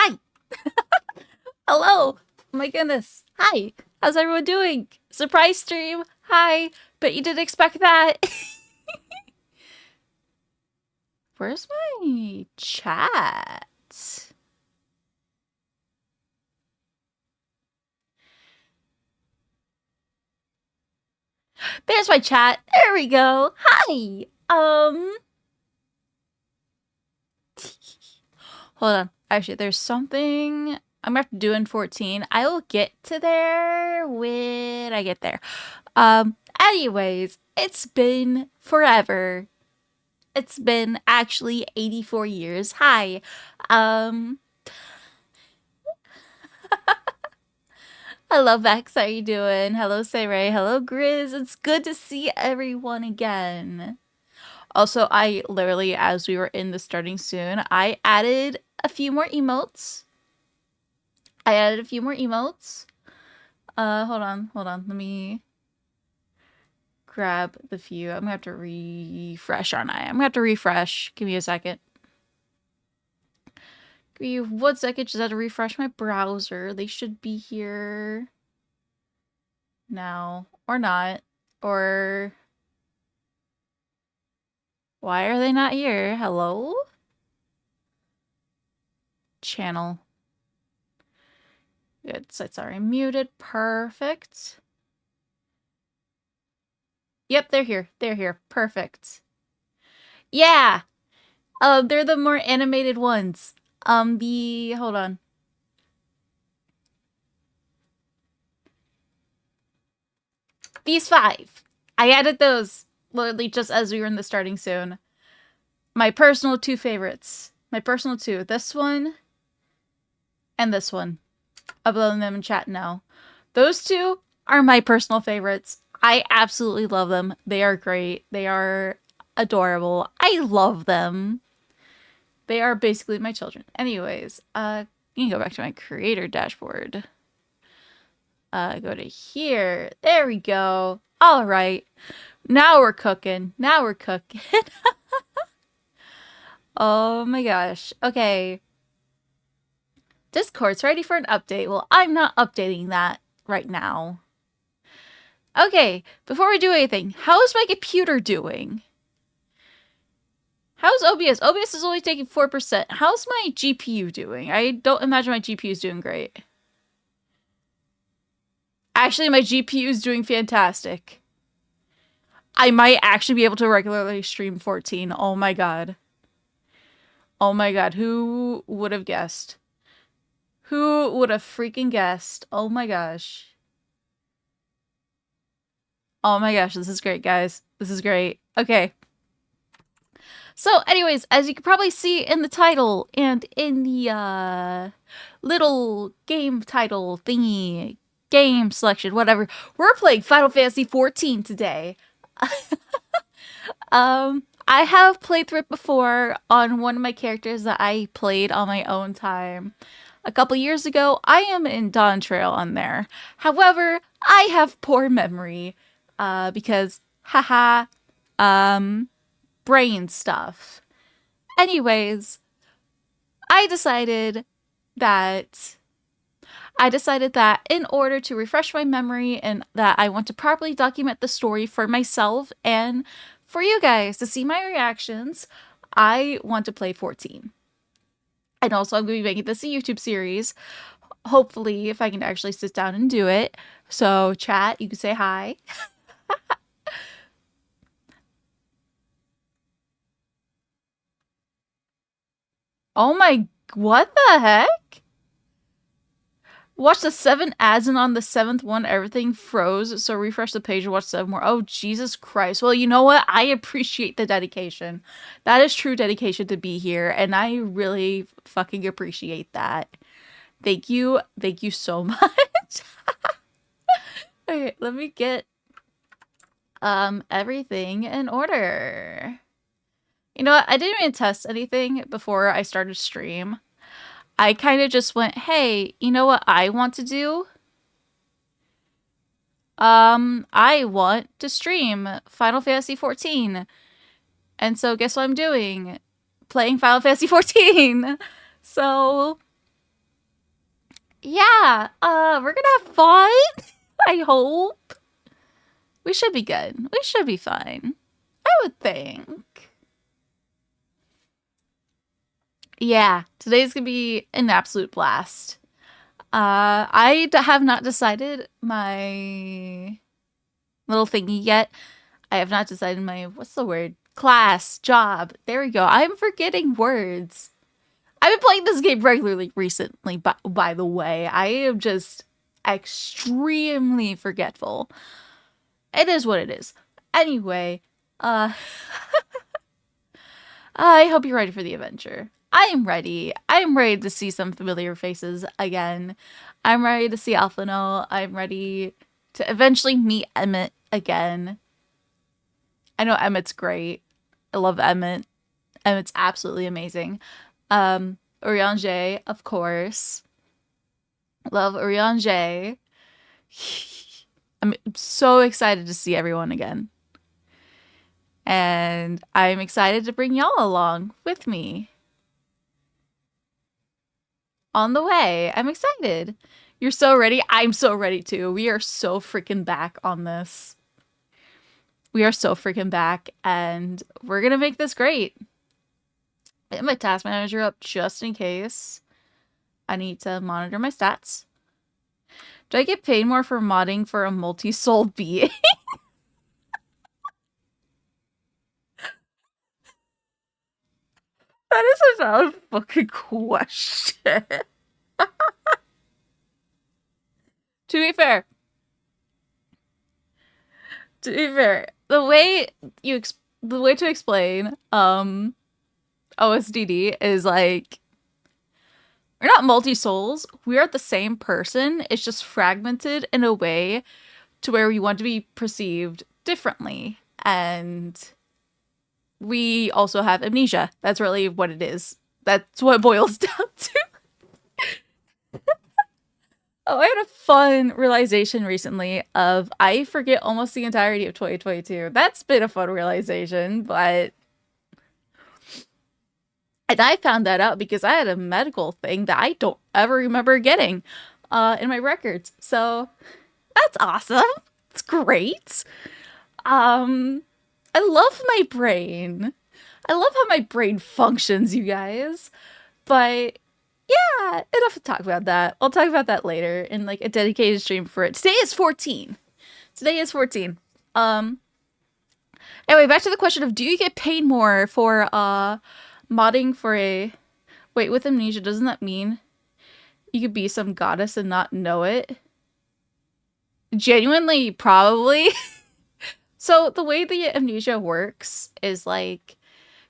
Hi. Hello. Oh my goodness. Hi. How's everyone doing? Surprise stream. Hi. Bet you didn't expect that. Where's my chat? There's my chat. There we go. Hi. Hold on. Actually, there's something I'm gonna have to do in 14. I will get to there when I get there. Anyways, it's been forever. It's been actually 84 years. Hi. Um, Hello, Vex. How you doing? Hello, Sayray. Hello, Grizz. It's good to see everyone again. Also, I literally, as we were in the starting soon, I added a few more emotes. Hold on. Let me grab the few. I'm gonna have to refresh, aren't I? I'm gonna have to refresh. Give me a second. Give me 1 second. Just have to refresh my browser. They should be here now. Or not. Or... why are they not here? Hello? Channel. Good. Sites are muted. Perfect. Yep, they're here. They're here. Perfect. Yeah! They're the more animated ones. Hold on. These 5. I added those literally just as we were in the starting soon. My personal 2 favorites. My personal 2. This one and this one. Uploading them in chat now. Those 2 are my personal favorites. I absolutely love them. They are great. They are adorable. I love them. They are basically my children. Anyways, you can go back to my creator dashboard. Go to here. There we go. All right. Now we're cooking. Oh my gosh. Okay. Discord's ready for an update. Well, I'm not updating that right now. Okay, before we do anything, how's my computer doing? How's OBS? OBS is only taking 4%. How's my GPU doing? I don't imagine my GPU is doing great. Actually, my GPU is doing fantastic. I might actually be able to regularly stream 14. Oh my god. Oh my god, who would have guessed? Who would have freaking guessed? Oh my gosh. Oh my gosh, this is great, guys. This is great. Okay. So, anyways, as you can probably see in the title and in the little game title thingy, game selection, whatever, we're playing Final Fantasy XIV today. I have played through it before on one of my characters that I played on my own time. A couple years ago, I am in Dawn Trail on there. However, I have poor memory because, haha, brain stuff. Anyways, I decided that in order to refresh my memory and that I want to properly document the story for myself and for you guys to see my reactions, I want to play 14. And also I'm going to be making this a YouTube series. Hopefully, if I can actually sit down and do it. So, chat, you can say hi. Oh my, what the heck? Watch the 7 ads and on the 7th one, everything froze. So refresh the page and watch 7 more. Oh, Jesus Christ. Well, you know what? I appreciate the dedication. That is true dedication to be here. And I really fucking appreciate that. Thank you. Thank you so much. Okay, let me get everything in order. You know what? I didn't even test anything before I started stream. I kind of just went, hey, you know what I want to do? I want to stream Final Fantasy XIV. And so guess what I'm doing? Playing Final Fantasy XIV. So Yeah, we're gonna have fun. I hope. We should be good. We should be fine. I would think. Yeah, today's gonna be an absolute blast. Have not decided my little thingy yet. I have not decided my, what's the word? Class, job. There we go. I'm forgetting words. I've been playing this game regularly recently, by the way. I am just extremely forgetful. It is what it is. Anyway, uh, I hope you're ready for the adventure. I am ready. I am ready to see some familiar faces again. I'm ready to see Alphino. I'm ready to eventually meet Emmett again. I know Emmett's great. I love Emmett. Emmett's absolutely amazing. Urianger, of course. Love Urianger. I'm so excited to see everyone again. And I'm excited to bring y'all along with me. On the way. I'm excited. You're so ready? I'm so ready too. We are so freaking back on this. We are so freaking back, and we're gonna make this great. Get my task manager up just in case. I need to monitor my stats. Do I get paid more for modding for a multi-souled being? That is a valid fucking question. To be fair, the way to explain OSDD is like, we're not multi-souls. We are the same person. It's just fragmented in a way to where we want to be perceived differently. And we also have amnesia. That's really what it is. That's what it boils down to. Oh, I had a fun realization recently of I forget almost the entirety of 2022. That's been a fun realization, but and I found that out because I had a medical thing that I don't ever remember getting in my records. So that's awesome. It's great. I love my brain. I love how my brain functions, you guys. But yeah, enough to talk about that. I'll talk about that later in like a dedicated stream for it. Today is 14. Today is 14. Anyway, back to the question of, do you get paid more for modding for a, wait, with amnesia, doesn't that mean you could be some goddess and not know it? Genuinely, probably. So the way the amnesia works is like,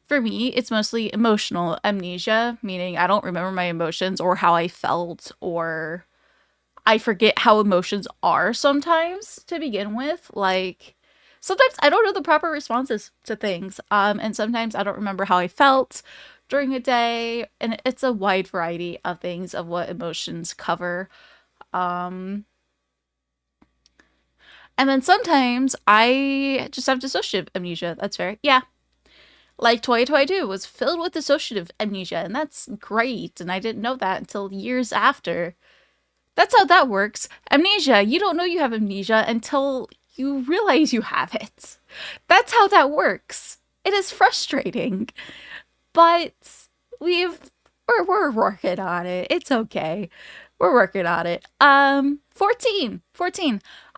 for me, it's mostly emotional amnesia, meaning I don't remember my emotions or how I felt, or I forget how emotions are sometimes to begin with. Like, sometimes I don't know the proper responses to things, and sometimes I don't remember how I felt during a day, and it's a wide variety of things of what emotions cover. And then sometimes I just have dissociative amnesia. That's fair. Yeah. Like 2022 was filled with dissociative amnesia, and that's great. And I didn't know that until years after. That's how that works. Amnesia, you don't know you have amnesia until you realize you have it. That's how that works. It is frustrating, but we're working on it. It's okay. We're working on it. 14.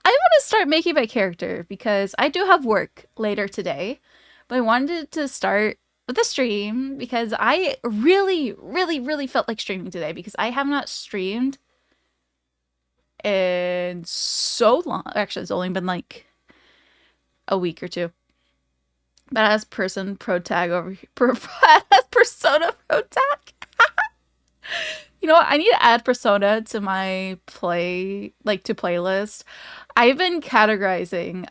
I want to start making my character because I do have work later today, but I wanted to start with a stream because I really, really, really felt like streaming today because I have not streamed in so long. Actually, it's only been like a week or two. But as person pro tag over here, as persona pro tag. You know what? I need to add persona to my playlist. I've been categorizing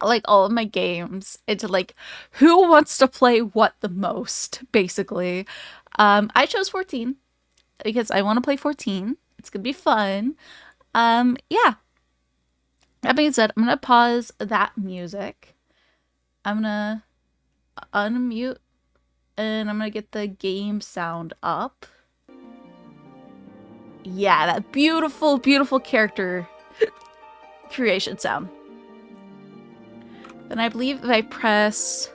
like all of my games into like who wants to play what the most, basically. I chose 14 because I want to play 14. It's gonna be fun. Yeah. That being said, I'm gonna pause that music. I'm gonna unmute and I'm gonna get the game sound up. Yeah, that beautiful, beautiful character creation sound. Then I believe if I press...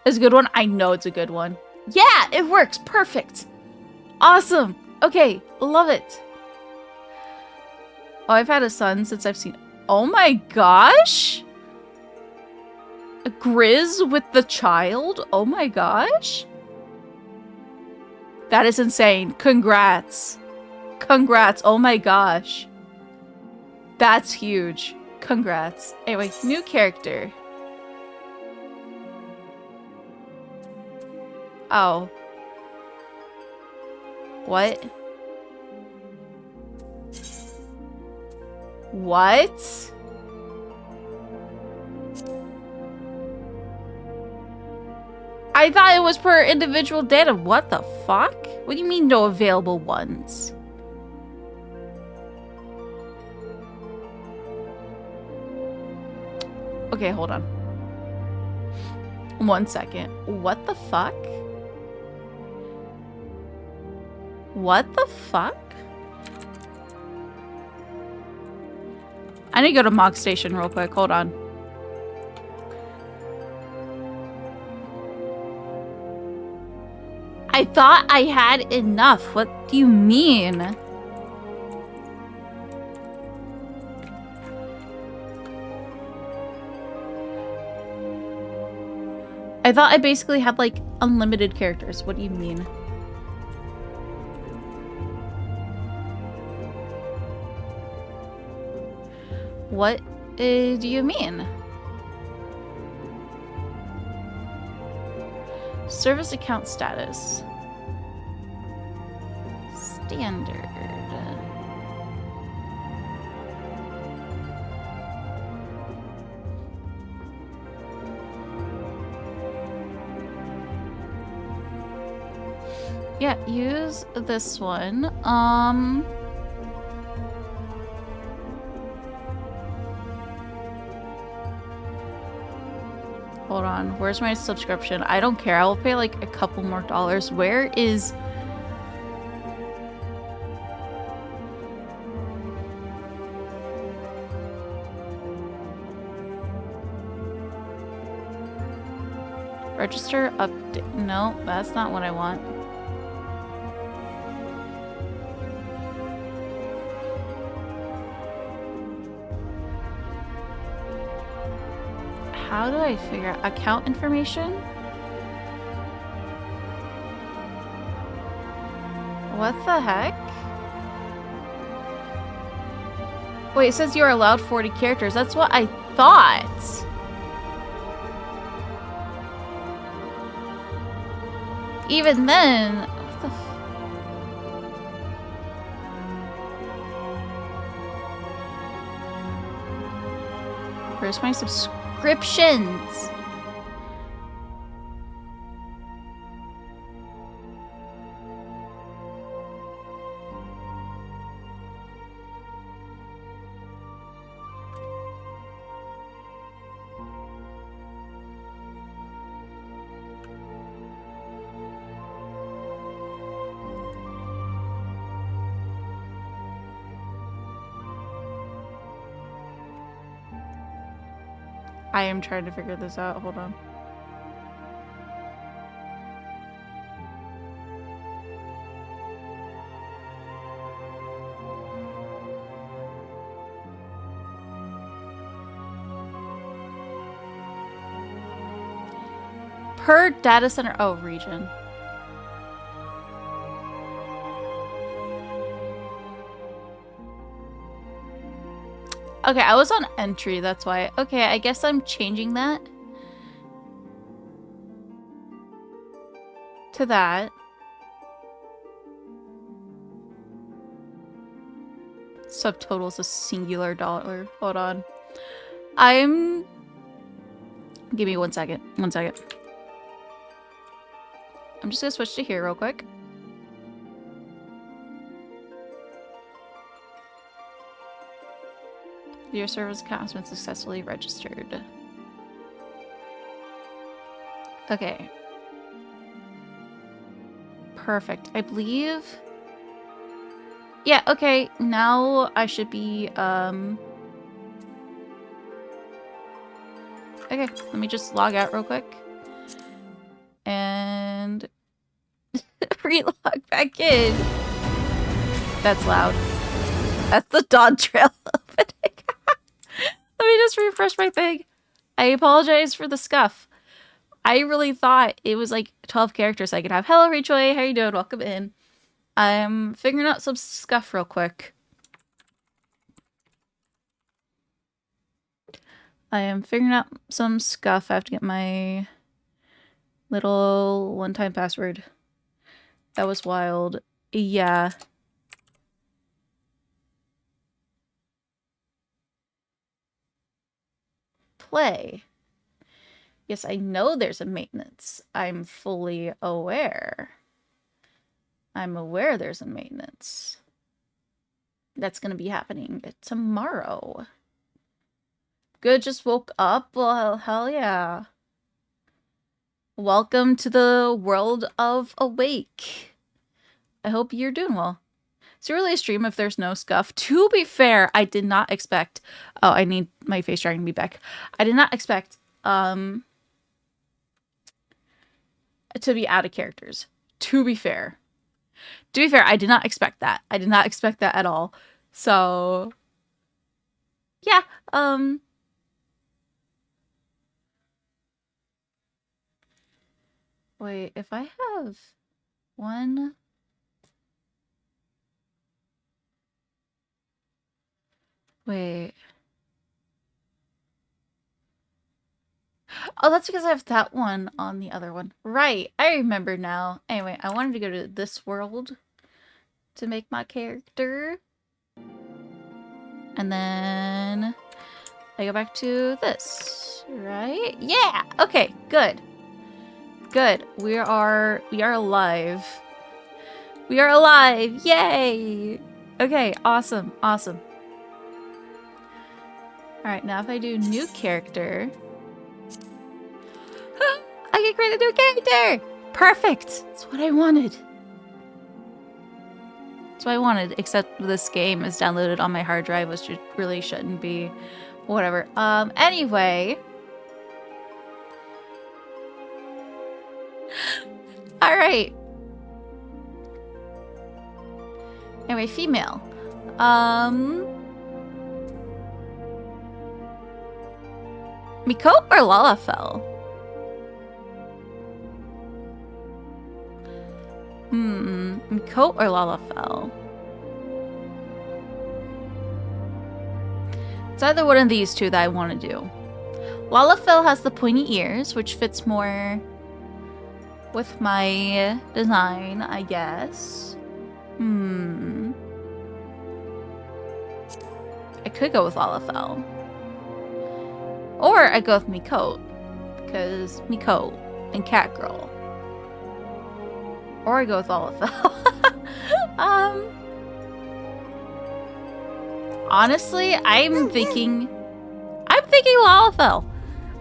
It's a good one. I know it's a good one. Yeah, it works. Perfect. Awesome. Okay, love it. Oh, I've had a son since I've seen... Oh my gosh! A Grizz with the child? Oh my gosh! That is insane. Congrats. Congrats. Oh my gosh. That's huge. Congrats. Anyway, new character. Oh. What? What? I thought it was per individual data. What the fuck? What do you mean no available ones? Okay, hold on. 1 second. What the fuck? What the fuck? I need to go to Mog Station real quick. Hold on. I thought I had enough. What do you mean? I thought I basically had, like, unlimited characters. What do you mean? What do you mean? Service account status. Standard. Yeah, use this one. Hold on. Where's my subscription? I don't care. I will pay like a couple more dollars. Where is... Register update. No, that's not what I want. How do I figure out account information? What the heck? Wait, it says you're allowed 40 characters. That's what I thought. Even then, what the Where's my subscriptions? I am trying to figure this out. Hold on. Per data center. Oh, region. Okay, I was on entry, that's why. Okay, I guess I'm changing that to that. Subtotal is a singular dollar. Hold on. Give me 1 second. 1 second. I'm just gonna switch to here real quick. Your service account has been successfully registered. Okay. Perfect. I believe Yeah, okay. Now I should be, okay, let me just log out real quick. And relog back in. That's loud. That's the dawn trail opening. Let me just refresh my thing. I apologize for the scuff. I really thought it was like 12 characters I could have. Hello, Rachel. How you doing? Welcome in. I'm figuring out some scuff real quick. I am figuring out some scuff. I have to get my little one-time password. That was wild. Yeah. Play. Yes, I know there's a maintenance. I'm fully aware. I'm aware there's a maintenance. That's going to be happening tomorrow. Good, just woke up? Well, hell yeah. Welcome to the world of awake. I hope you're doing well. Is it really a stream if there's no scuff? To be fair, I did not expect... Oh, I need my face dragging me back. I did not expect to be out of characters. To be fair. To be fair, I did not expect that. I did not expect that at all. So... Yeah, Wait, if I have one... Wait. Oh, that's because I have that one on the other one. Right, I remember now. Anyway, I wanted to go to this world to make my character. And then I go back to this, right? Yeah, okay, good. Good, we are alive. We are alive, yay! Okay, awesome, awesome. Alright, now if I do new character... I can create a new character! Perfect! That's what I wanted. That's what I wanted, except this game is downloaded on my hard drive, which really shouldn't be. Whatever. Anyway. Alright. Anyway, female. Miko or Lalafell? Miko or Lalafell? It's either one of these two that I want to do. Lalafell has the pointy ears, which fits more with my design, I guess. I could go with Lalafell. Or I go with Miko, because Miko and Catgirl. Or I go with Lalafell. Honestly, I'm thinking Lalafell,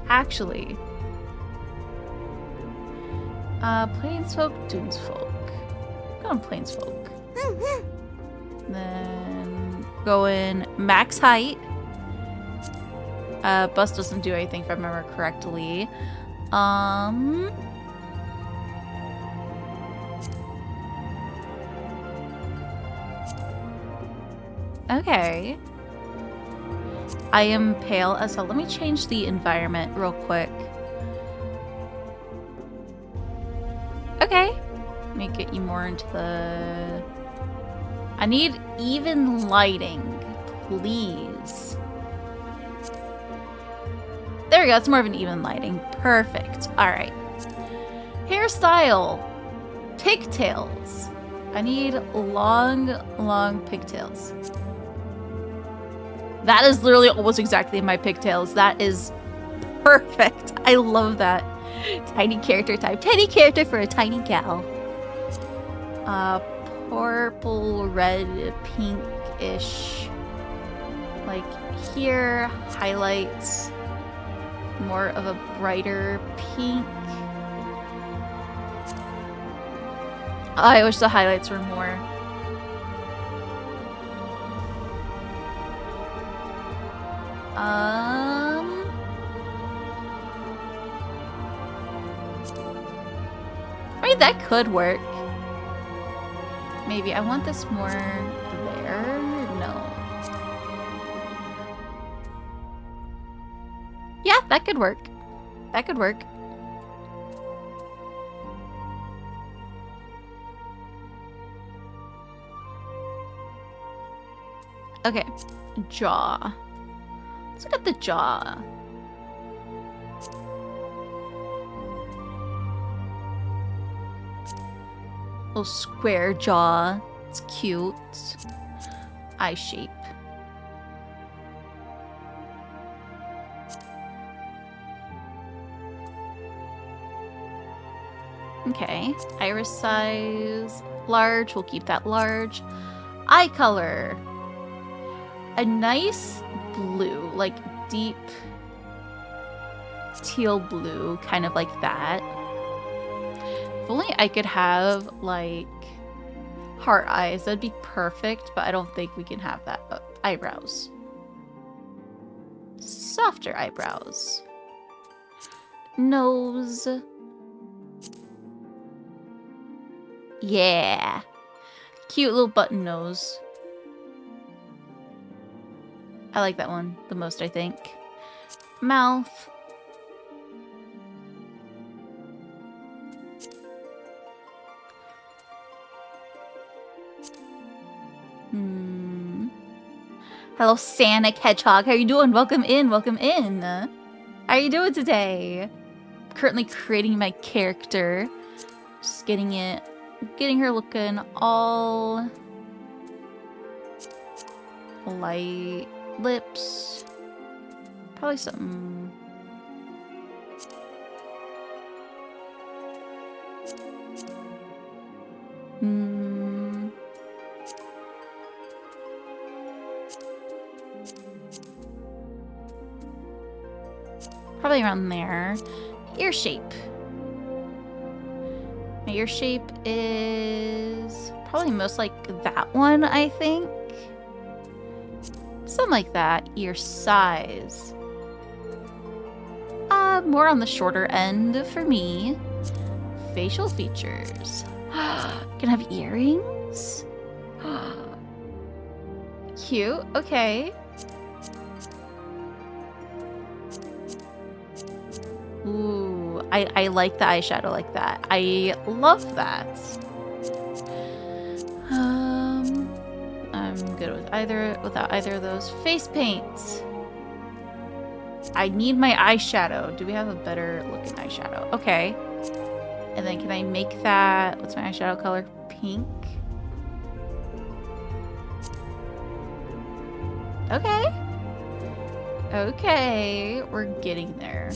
actually. Plainsfolk, Dunesfolk. Go on Plainsfolk. Then go in max height. Bust doesn't do anything if I remember correctly. Okay. I am pale as hell. Let me change the environment real quick. Okay. Let me get you more into the... I need even lighting, please. There we go. It's more of an even lighting. Perfect. All right. Hairstyle. Pigtails. I need long pigtails. That is literally almost exactly my pigtails. That is perfect. I love that. Tiny character type. Tiny character for a tiny gal. Purple, red, pink-ish. Like here, highlights. More of a brighter pink. I wish the highlights were more I mean, that could work. Maybe I want this more there. No. Yeah, that could work. That could work. Okay, jaw. Let's look at the jaw. Little square jaw. It's cute. Eye shape. Okay, iris size, large, we'll keep that large. Eye color. A nice blue, like deep teal blue, kind of like that. If only I could have like heart eyes, that'd be perfect, but I don't think we can have that. Eyebrows. Softer eyebrows. Nose. Yeah. Cute little button nose. I like that one the most, I think. Mouth. Hello, Sonic Hedgehog. How you doing? Welcome in. Welcome in. How are you doing today? Currently creating my character. Just getting her looking all light. Lips. Probably something. Probably around there. Ear shape. My ear shape is probably most like that one, I think. Something like that. Ear size. More on the shorter end for me. Facial features. Can I have earrings? Cute. Okay. Ooh, I like the eyeshadow like that. I love that. I'm good without either of those. Face paint. I need my eyeshadow. Do we have a better looking eyeshadow? Okay. And then can I make that, what's my eyeshadow color? Pink. Okay. Okay, we're getting there.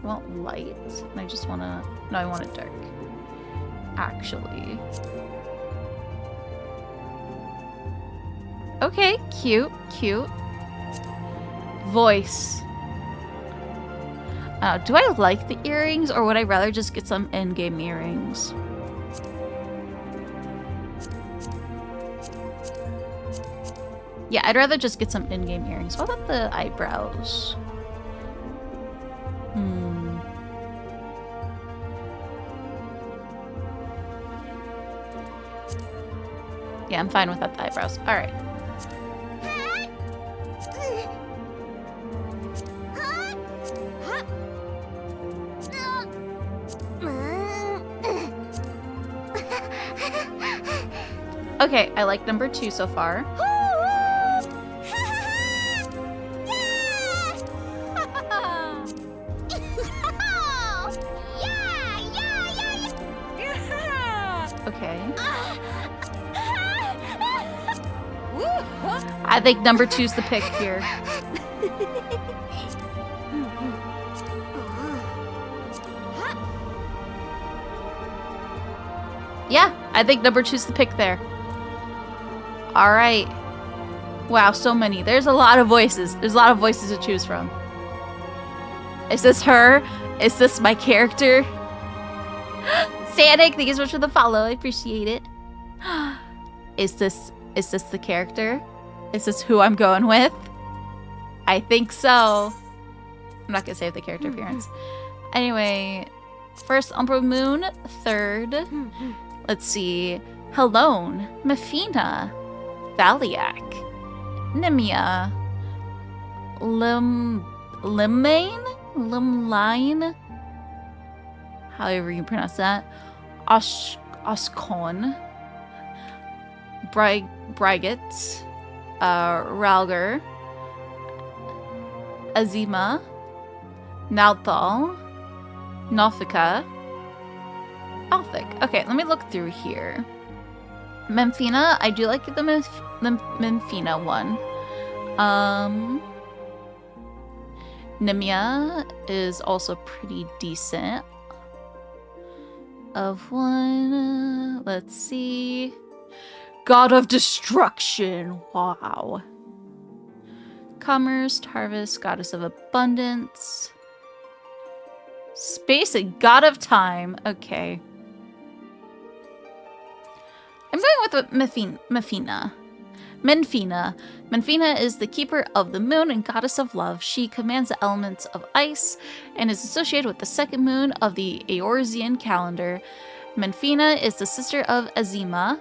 I want light, and I just wanna, no, I want it dark. Actually. Okay, cute, cute. Voice. Do I like the earrings, or would I rather just get some endgame earrings? Yeah, I'd rather just get some endgame earrings. What about the eyebrows? Yeah, I'm fine without the eyebrows. All right. Okay, I like number 2 so far. Okay. I think number 2's the pick here. Yeah, I think number 2's the pick there. All right. Wow, so many. There's a lot of voices. There's a lot of voices to choose from. Is this her? Is this my character? Sanic, thank you so much for the follow. I appreciate it. Is this the character? Is this who I'm going with? I think so. I'm not gonna save the character appearance. Anyway, first Umbra Moon, third. Let's see. Helone, Mefina, Valiak, Nimia, Limline, however you pronounce that, Oskon, Brigit, Ralger, Azima, Nalthal, Nofika, Althik. Okay, let me look through here. Memphina, I do like the Memphina one. Nimia is also pretty decent. Of one, let's see. God of Destruction, wow. Commerce, Harvest, Goddess of Abundance. Space and God of Time, okay. I'm going with Mefina. Menfina is the keeper of the moon and goddess of love. She commands the elements of ice and is associated with the second moon of the Eorzean calendar. Menfina is the sister of Azima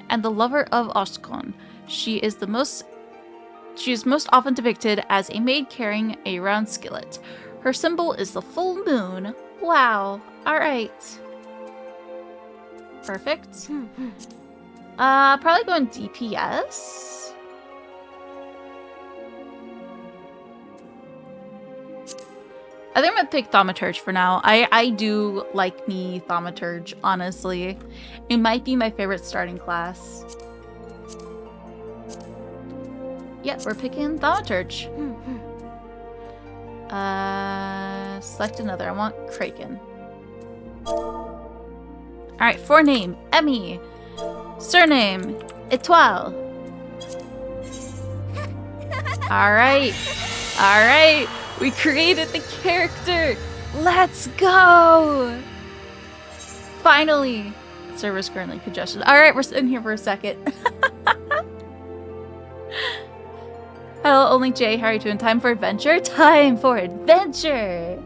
and the lover of Oskon. She is most often depicted as a maid carrying a round skillet. Her symbol is the full moon. Wow. All right. Perfect. Probably going DPS. I think I'm gonna pick Thaumaturge for now. I do like me Thaumaturge, honestly. It might be my favorite starting class. Yeah, we're picking Thaumaturge. Select another. I want Kraken. Alright, forename, Emmy. Surname, Etoile. Alright. Alright. We created the character. Let's go. Finally. Server's currently congested. Alright, we're sitting here for a second. Hello, only Jay. How are you doing? Time for adventure? Time for adventure.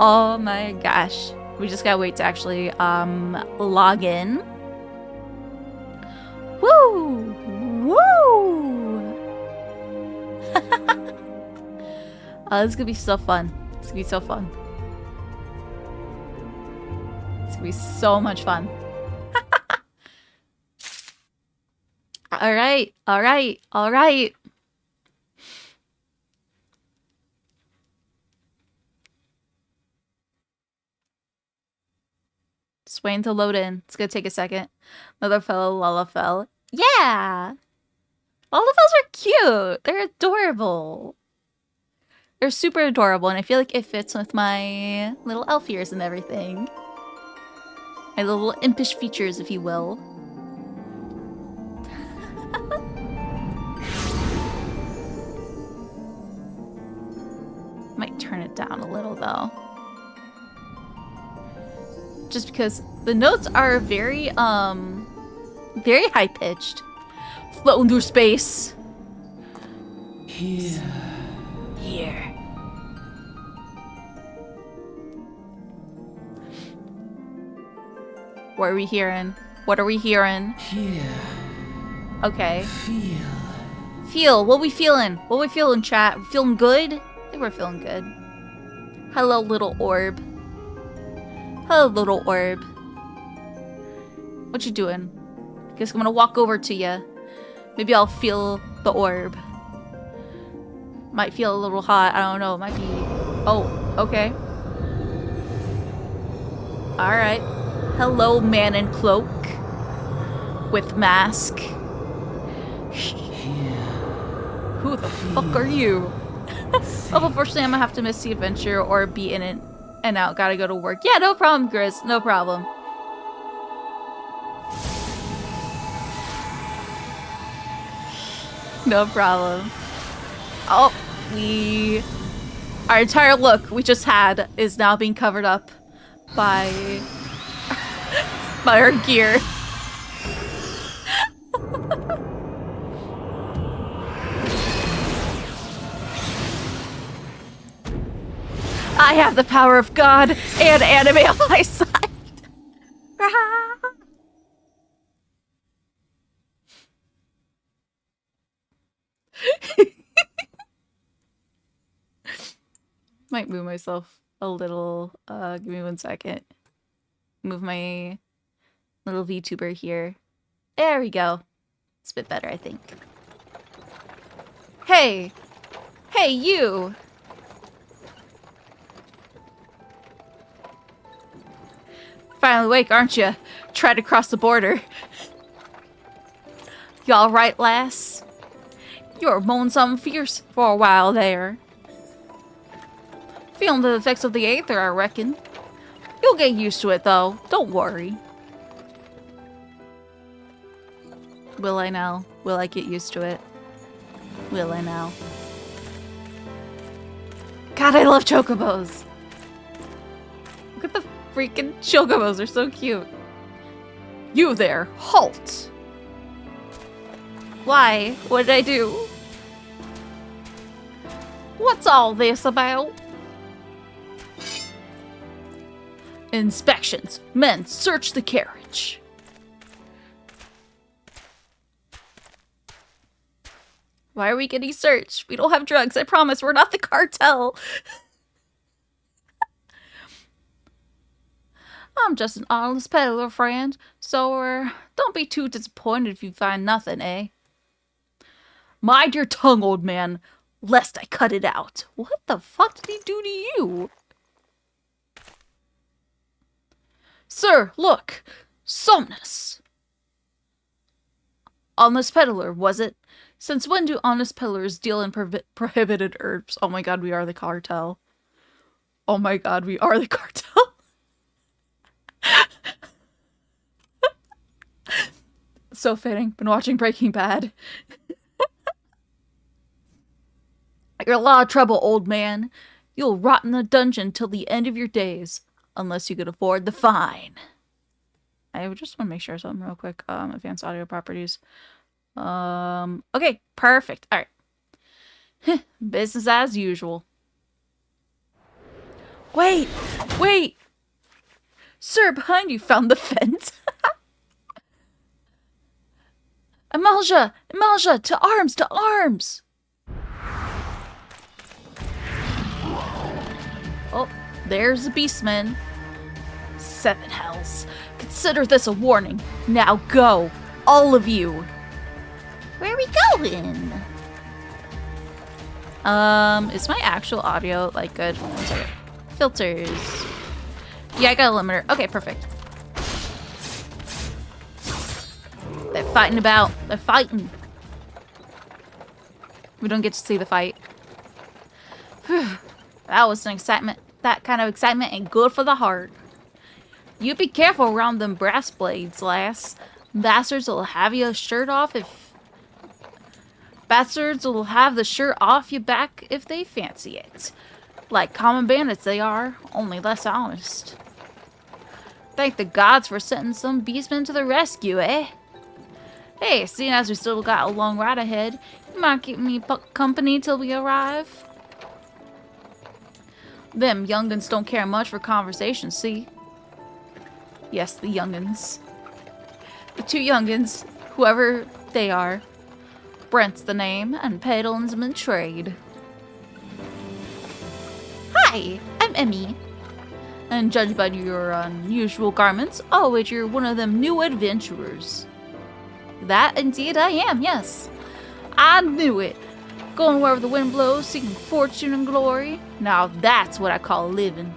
Oh my gosh. We just gotta wait to actually log in. Woo! Woo! Oh, this is gonna be so fun. It's gonna be so fun. It's gonna be so much fun. Alright, alright, alright. Just waiting to load in. It's gonna take a second. Another fellow Lalafell. Yeah! Lalafells are cute! They're adorable. They're super adorable, and I feel like it fits with my little elf ears and everything. My little impish features, if you will. Might turn it down a little, though. Just because the notes are very very high-pitched. Floating through space. Here. Here. What are we hearing? What are we hearing? Here. Okay. Feel. Feel. What we feeling? What we feeling, chat? We feeling good? I think we're feeling good. Hello, little orb. Hello, little orb. What you doing? Guess I'm gonna walk over to you. Maybe I'll feel the orb. Might feel a little hot. I don't know. It might be... Oh, okay. Alright. Hello, man in cloak. With mask. Who the fuck are you? Oh, unfortunately, I'm gonna have to miss the adventure or be in it and out. Gotta go to work. Yeah, no problem, Grizz. No problem. No problem. Oh, our entire look we just had is now being covered up by by our gear. I have the power of God and anime on my side. Might move myself a little. Give me 1 second. Move my little VTuber here. There we go. It's a bit better, I think. Hey! Hey, you! Finally awake, aren't you? Tried to cross the border. You alright, lass? You were moaning something fierce for a while there. Feeling the effects of the aether, I reckon. You'll get used to it, though. Don't worry. Will I now? Will I get used to it? Will I now? God, I love chocobos! Look at the freaking chocobos, they're so cute. You there, halt! Why? What did I do? What's all this about? Inspections. Men, search the carriage. Why are we getting searched? We don't have drugs, I promise. We're not the cartel. I'm just an honest peddler, friend. So, don't be too disappointed if you find nothing, eh? Mind your tongue, old man, lest I cut it out. What the fuck did he do to you? Sir, look! Somnus! Honest peddler, was it? Since when do honest peddlers deal in prohibited herbs? Oh my god, we are the cartel. Oh my god, we are the cartel. So fitting. Been watching Breaking Bad. You're in a lot of trouble, old man. You'll rot in the dungeon till the end of your days. Unless you could afford the fine. I just want to make sure something real quick. Advanced audio properties. Okay, perfect. Alright. Business as usual. Wait! Wait! Sir, behind you, found the fence. Imelja! Imelja! To arms! To arms! Oh, there's the beastman. 7 hells. Consider this a warning. Now go. All of you. Where are we going? Is my actual audio, like, good? 1 second. Filters. Yeah, I got a limiter. Okay, perfect. They're fighting about. They're fighting. We don't get to see the fight. Whew. That was an excitement. That kind of excitement ain't good for the heart. You be careful around them brass blades, lass. Bastards will have your shirt off if... Bastards will have the shirt off your back if they fancy it. Like common bandits they are, only less honest. Thank the gods for sending some beastmen to the rescue, eh? Hey, seeing as we still got a long ride ahead, you might keep me company till we arrive? Them young'uns don't care much for conversation, see? Yes, the young'uns. The 2 young'uns, whoever they are. Brent's the name, and peddling's my trade. Hi, I'm Emmy. And judged by your unusual garments, I'll wager you're one of them new adventurers. That indeed I am, yes. I knew it. Going wherever the wind blows, seeking fortune and glory. Now that's what I call living.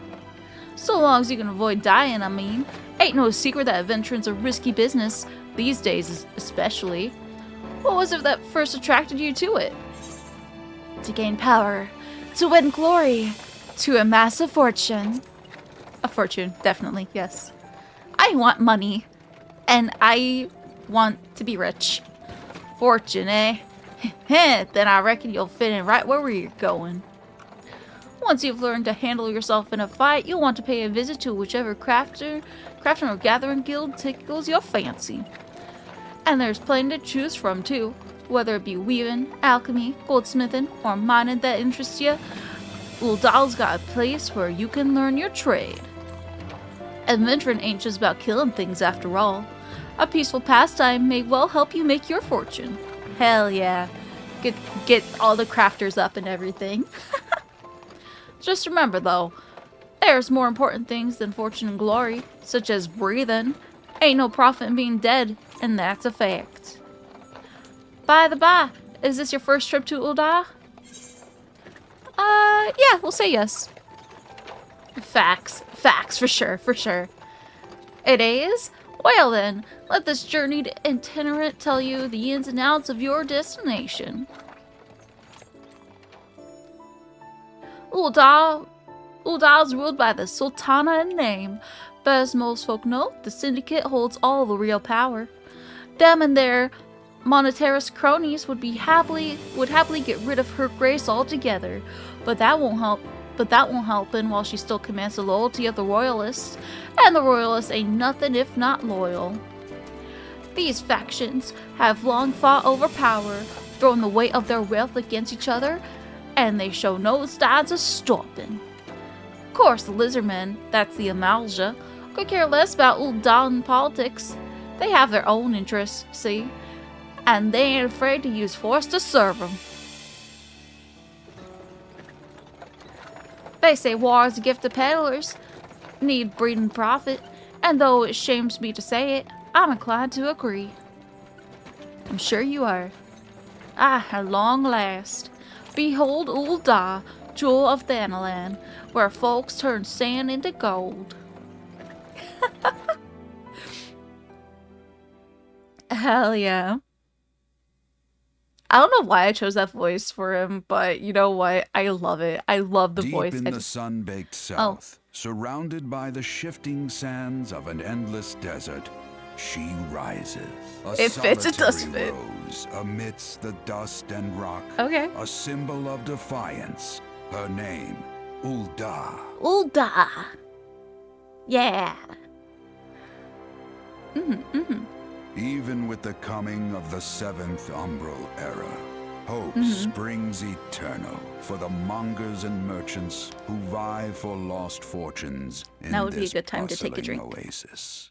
So long as you can avoid dying, I mean. Ain't no secret that adventuring's a risky business, these days especially. What was it that first attracted you to it? To gain power, to win glory, to amass a fortune. A fortune, definitely, yes. I want money, and I want to be rich. Fortune, eh? Then I reckon you'll fit in right where we're going. Once you've learned to handle yourself in a fight, you'll want to pay a visit to whichever crafting or gathering guild tickles your fancy. And there's plenty to choose from, too. Whether it be weaving, alchemy, goldsmithing, or mining that interests you, Uldal's got a place where you can learn your trade. Adventuring ain't just about killing things after all. A peaceful pastime may well help you make your fortune. Hell yeah. Get all the crafters up and everything. Just remember though, there's more important things than fortune and glory, such as breathing. Ain't no profit in being dead, and that's a fact. By the by, is this your first trip to Ulda? Yeah, we'll say yes. Facts. Facts, for sure, for sure. It is? Well then, let this journeyed itinerant tell you the ins and outs of your destination. Ulda is ruled by the Sultana in name, but as most folk know, the Syndicate holds all the real power. Them and their monetarist cronies would happily get rid of her grace altogether, but that won't help in while she still commands the loyalty of the royalists, and the royalists ain't nothing if not loyal. These factions have long fought over power, throwing the weight of their wealth against each other, and they show no signs of stopping. Of course, the lizardmen, that's the Amalja, could care less about Uldan politics. They have their own interests, see? And they ain't afraid to use force to serve them. They say war is a gift to peddlers, need breeding profit, and though it shames me to say it, I'm inclined to agree. I'm sure you are. At long last, behold Ulda, jewel of Thanalan, where folks turn sand into gold. Hell yeah. I don't know why I chose that voice for him, but you know what? I love it. I love the voice. Deep in the sun-baked south, surrounded by the shifting sands of an endless desert, she rises. It fits, it does fit. Rose amidst the dust and rock. Okay. A symbol of defiance. Her name, Ulda. Ulda. Yeah. Even with the coming of the seventh umbral era, hope springs eternal for the mongers and merchants who vie for lost fortunes in that would be a this good time to take a drink. oasis.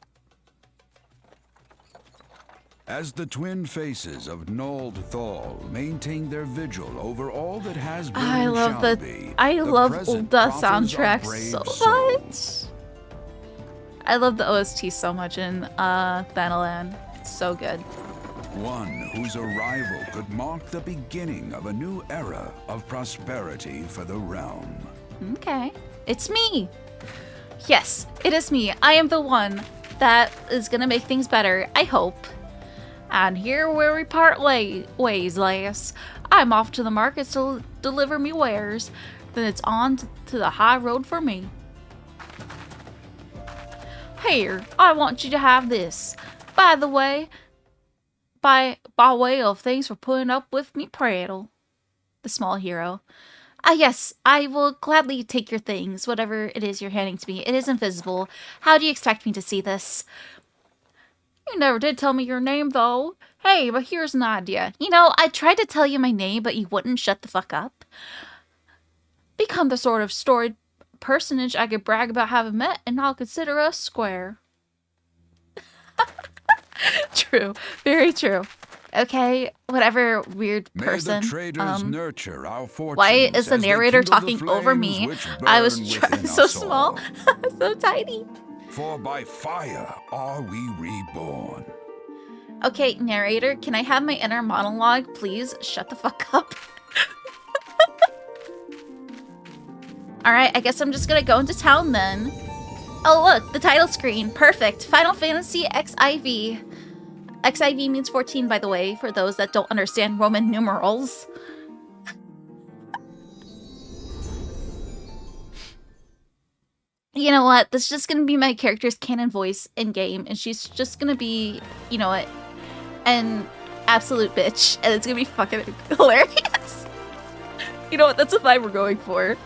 As the twin faces of Nold Thal maintain their vigil over all that has been I love shall the be, Ulda soundtrack brave so souls. much. I love the OST so much in Thanalan. It's so good. One whose arrival could mark the beginning of a new era of prosperity for the realm. Okay. It's me. Yes, it is me. I am the one that is gonna make things better, I hope. And here where we part ways, lass. I'm off to the markets to deliver me wares. Then it's on to the high road for me. Here, I want you to have this. By the way, by way of thanks for putting up with me prattle. The small hero. Yes, I will gladly take your things, whatever it is you're handing to me. It is invisible. How do you expect me to see this? You never did tell me your name, though. Hey, but here's an idea. You know, I tried to tell you my name, but you wouldn't shut the fuck up. Become the sort of storied personage I could brag about having met, and I'll consider us square. True. Very true. Okay, whatever weird person. May the traders nurture our fortunes. Why is the as they narrator kindle the talking over me? flames which I was burn within so us small. all. So tiny. For by fire are we reborn. Okay, narrator, can I have my inner monologue? Please shut the fuck up. Alright, I guess I'm just gonna go into town then. Oh look, the title screen. Perfect. Final Fantasy XIV. XIV means 14, by the way, for those that don't understand Roman numerals. You know what? This is just gonna be my character's canon voice in-game, and she's just gonna be, you know what, an absolute bitch, and it's gonna be fucking hilarious. You know what? That's the vibe we're going for.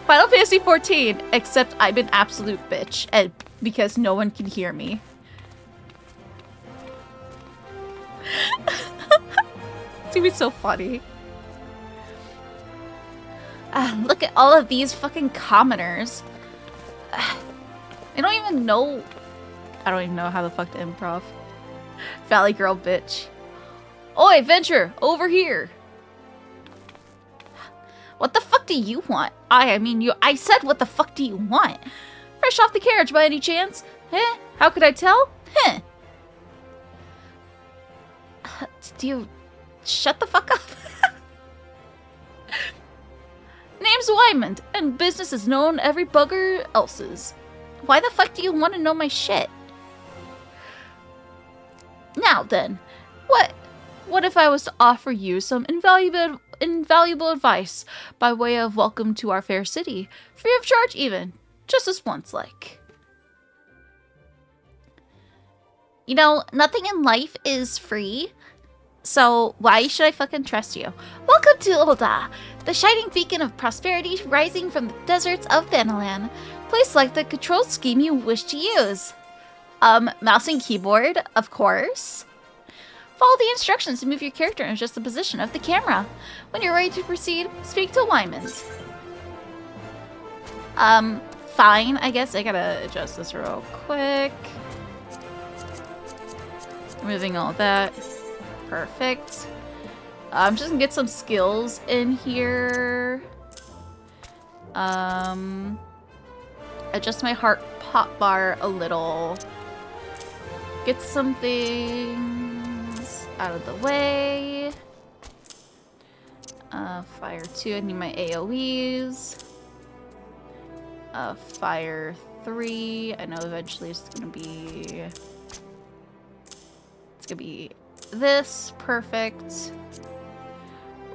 Final Fantasy 14, except I'm an absolute bitch, and because no one can hear me. It's gonna be so funny. Look at all of these fucking commoners. I don't even know. I don't even know how the fuck to improv. Valley girl bitch. Oi, Venture, over here. What the fuck do you want? I mean, I said, what the fuck do you want? Fresh off the carriage by any chance? Huh? How could I tell? Huh? Do you shut the fuck up? Name's Wyman, and business is known every bugger else's. Why the fuck do you want to know my shit? Now then, what if I was to offer you some invaluable advice by way of welcome to our fair city, free of charge even, just this once like? You know, nothing in life is free, so why should I fucking trust you? Welcome to Ulda, the shining beacon of prosperity rising from the deserts of Thanalan. Please select the control scheme you wish to use. Mouse and keyboard, of course. Follow the instructions to move your character and adjust the position of the camera. When you're ready to proceed, speak to Wyman. Fine, I guess I gotta adjust this real quick. Moving all that. Perfect. I'm just gonna get some skills in here. Adjust my heart pop bar a little. Get some things out of the way. Fire 2, I need my AoEs. Fire 3, I know eventually it's gonna be this. Perfect.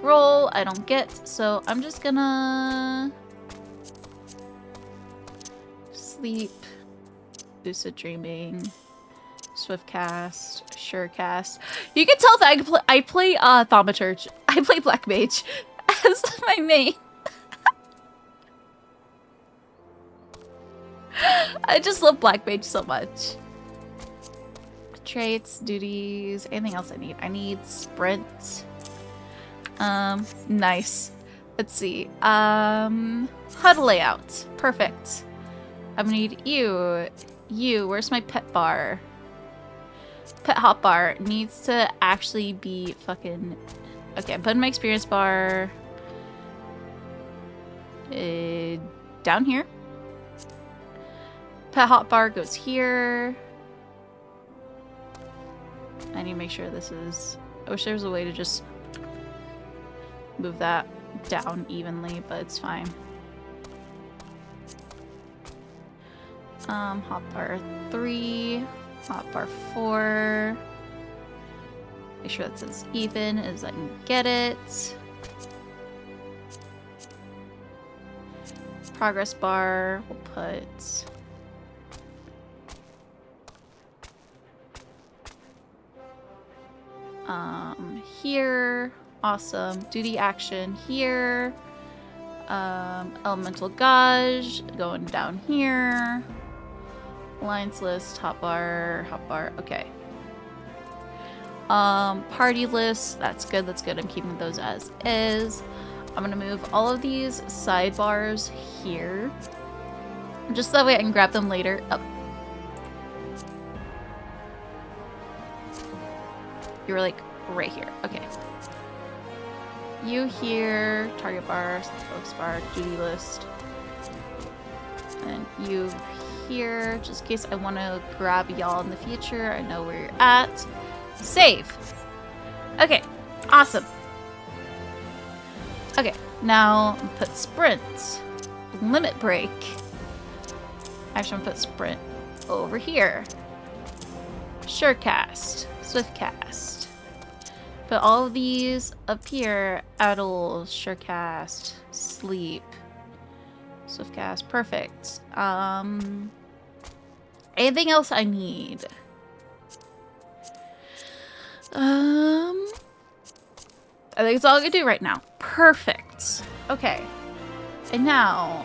Roll, I don't get, so I'm just gonna sleep, lucid dreaming, swift cast, sure cast. You can tell that I play Thaumaturge. I play Black Mage as my main. I just love Black Mage so much. Traits, duties, anything else I need? I need sprint. Nice. Let's see. HUD layout. Perfect. I'm gonna need you. Where's my pet bar? Pet hot bar needs to actually be fucking... Okay, I'm putting my experience bar down here. Pet hot bar goes here. I need to make sure this is... I wish there was a way to just move that down evenly, but it's fine. Hotbar 3, hotbar 4. Make sure that says even as I can get it. Progress bar, we'll put... here. Awesome. Duty action here. Elemental gauge going down here. Lines list, hotbar, okay. Party list, that's good, I'm keeping those as is. I'm gonna move all of these sidebars here. Just that way I can grab them later. Oh. You were like right here, okay. You here, target bar, focus bar, duty list. And you here, just in case I want to grab y'all in the future. I know where you're at. Save. Okay, awesome. Okay, now put sprint. Limit break. Actually, I'm gonna put sprint over here. Sure cast. Swift cast. Put all of these up here. Addle, sure cast, sleep. Swift cast, perfect. Anything else I need? I think it's all I can do right now. Perfect. Okay. And now,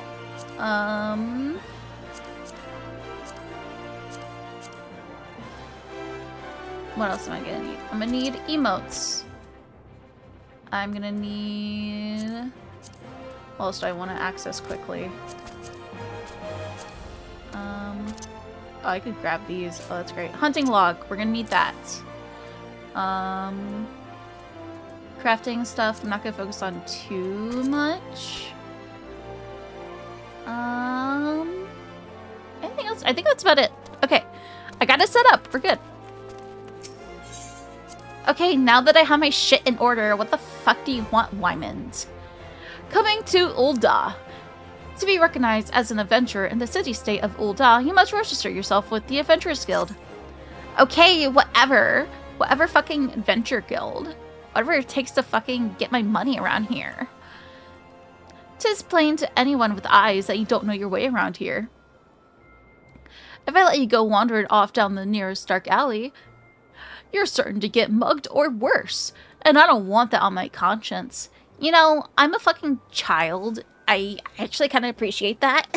what else am I gonna need? I'm gonna need emotes. I'm gonna need... What else do I want to access quickly? Oh, I could grab these. Oh, that's great. Hunting log. We're gonna need that. Crafting stuff. I'm not gonna focus on too much. Anything else? I think that's about it. Okay. I got it set up. We're good. Okay, now that I have my shit in order, what the fuck do you want, Wymond? Coming to Ul'dah. To be recognized as an adventurer in the city-state of Ul'dah, you must register yourself with the Adventurers Guild. Okay, whatever. Whatever fucking adventure guild. Whatever it takes to fucking get my money around here. 'Tis plain to anyone with eyes that you don't know your way around here. If I let you go wandering off down the nearest dark alley, you're certain to get mugged or worse. And I don't want that on my conscience. You know, I'm a fucking child. I actually kind of appreciate that.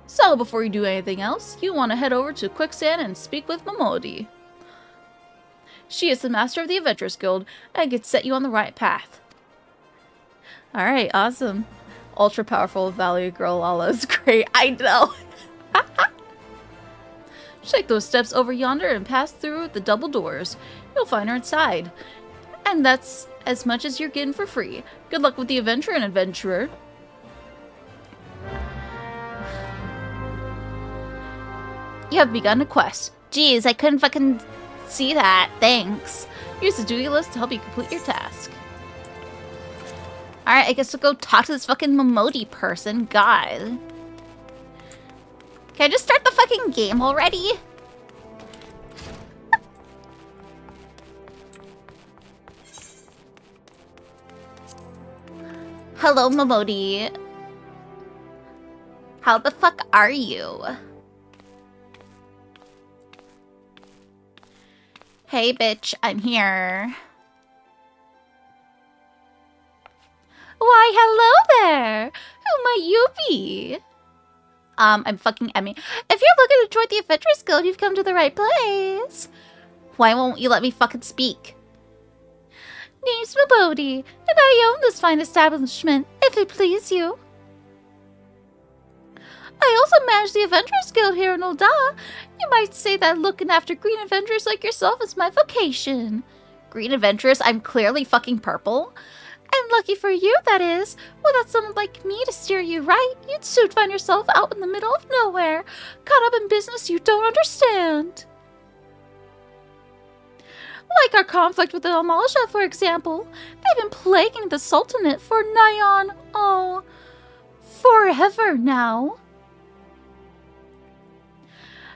So, before you do anything else, you want to head over to Quicksand and speak with Momodi. She is the master of the Adventurers Guild and can set you on the right path. Alright, awesome. Ultra powerful Valley Girl Lala is great. I know. Take those steps over yonder and pass through the double doors. You'll find her inside. And that's as much as you're getting for free. Good luck with the adventure and adventurer. You have begun a quest. Jeez, I couldn't fucking see that. Thanks. Use the duty list to help you complete your task. Alright, I guess we'll go talk to this fucking Momodi person. God. Can I just start the fucking game already? Hello, Momodi. How the fuck are you? Hey, bitch, I'm here. Why, hello there! Who might you be? I'm fucking Emmy. If you're looking to join the Adventurers Guild, you've come to the right place. Why won't you let me fucking speak? Name's Momodi, and I own this fine establishment, if it please you. I also manage the Adventurers Guild here in Ul'dah. You might say that looking after green adventurers like yourself is my vocation. Green adventurers? I'm clearly fucking purple. And lucky for you, that is. Without someone like me to steer you right, you'd soon find yourself out in the middle of nowhere, caught up in business you don't understand. Like our conflict with the Amalja, for example. They've been plaguing the Sultanate for nigh on, forever now.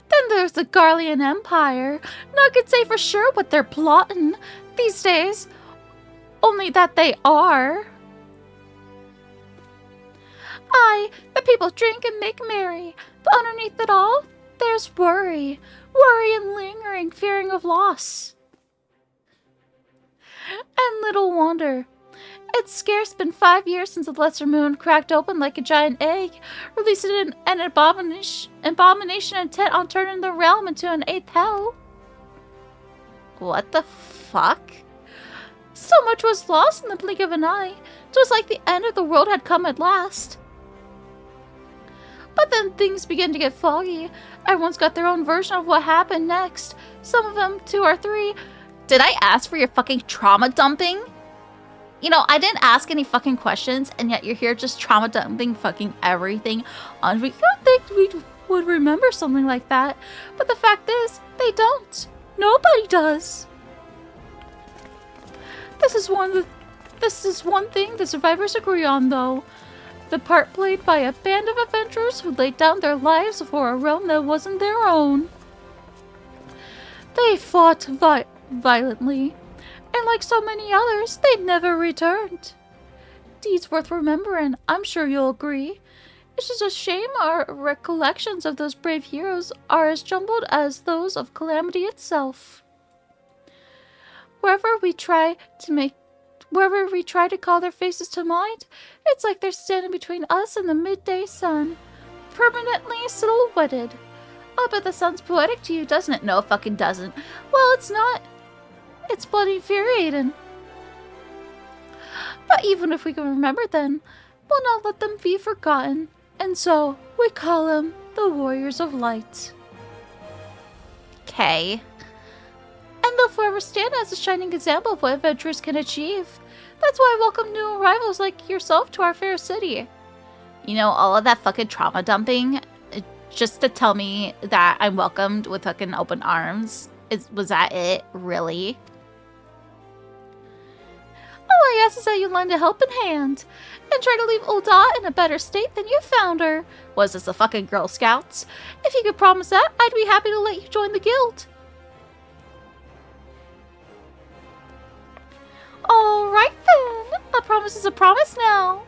Then there's the Garlean Empire. None can say for sure what they're plotting these days. Only that they are. Aye, the people drink and make merry, but underneath it all, there's worry. Worry and lingering fearing of loss. And little wonder. It's scarce been 5 years since the Lesser Moon cracked open like a giant egg, releasing an abomination intent on turning the realm into an 8th hell. What the fuck? So much was lost in the blink of an eye. It was like the end of the world had come at last. But then things began to get foggy. Everyone's got their own version of what happened next. Some of them 2 or 3. Did I ask for your fucking trauma dumping? You know, I didn't ask any fucking questions, and yet you're here just trauma dumping fucking everything on me. You don't think we would remember something like that. But the fact is, they don't. Nobody does. This is one thing the survivors agree on, though. The part played by a band of adventurers who laid down their lives for a realm that wasn't their own. They fought violently, and like so many others, they never returned. Deeds worth remembering, I'm sure you'll agree. It's just a shame our recollections of those brave heroes are as jumbled as those of Calamity itself. Wherever we try to call their faces to mind, it's like they're standing between us and the midday sun, permanently silhouetted. I'll bet the sun's poetic to you, doesn't it? No, it fucking doesn't. Well, it's not. It's bloody infuriating. But even if we can remember them, we'll not let them be forgotten. And so, we call them the Warriors of Light. Okay. And they'll forever stand as a shining example of what adventurers can achieve. That's why I welcome new arrivals like yourself to our fair city. You know, all of that fucking trauma dumping, just to tell me that I'm welcomed with fucking open arms. Was that it? Really? All I ask is that you lend a helping hand and try to leave Ul'dah in a better state than you found her. Was this the fucking Girl Scouts? If you could promise that, I'd be happy to let you join the guild. Alright then, a promise is a promise now.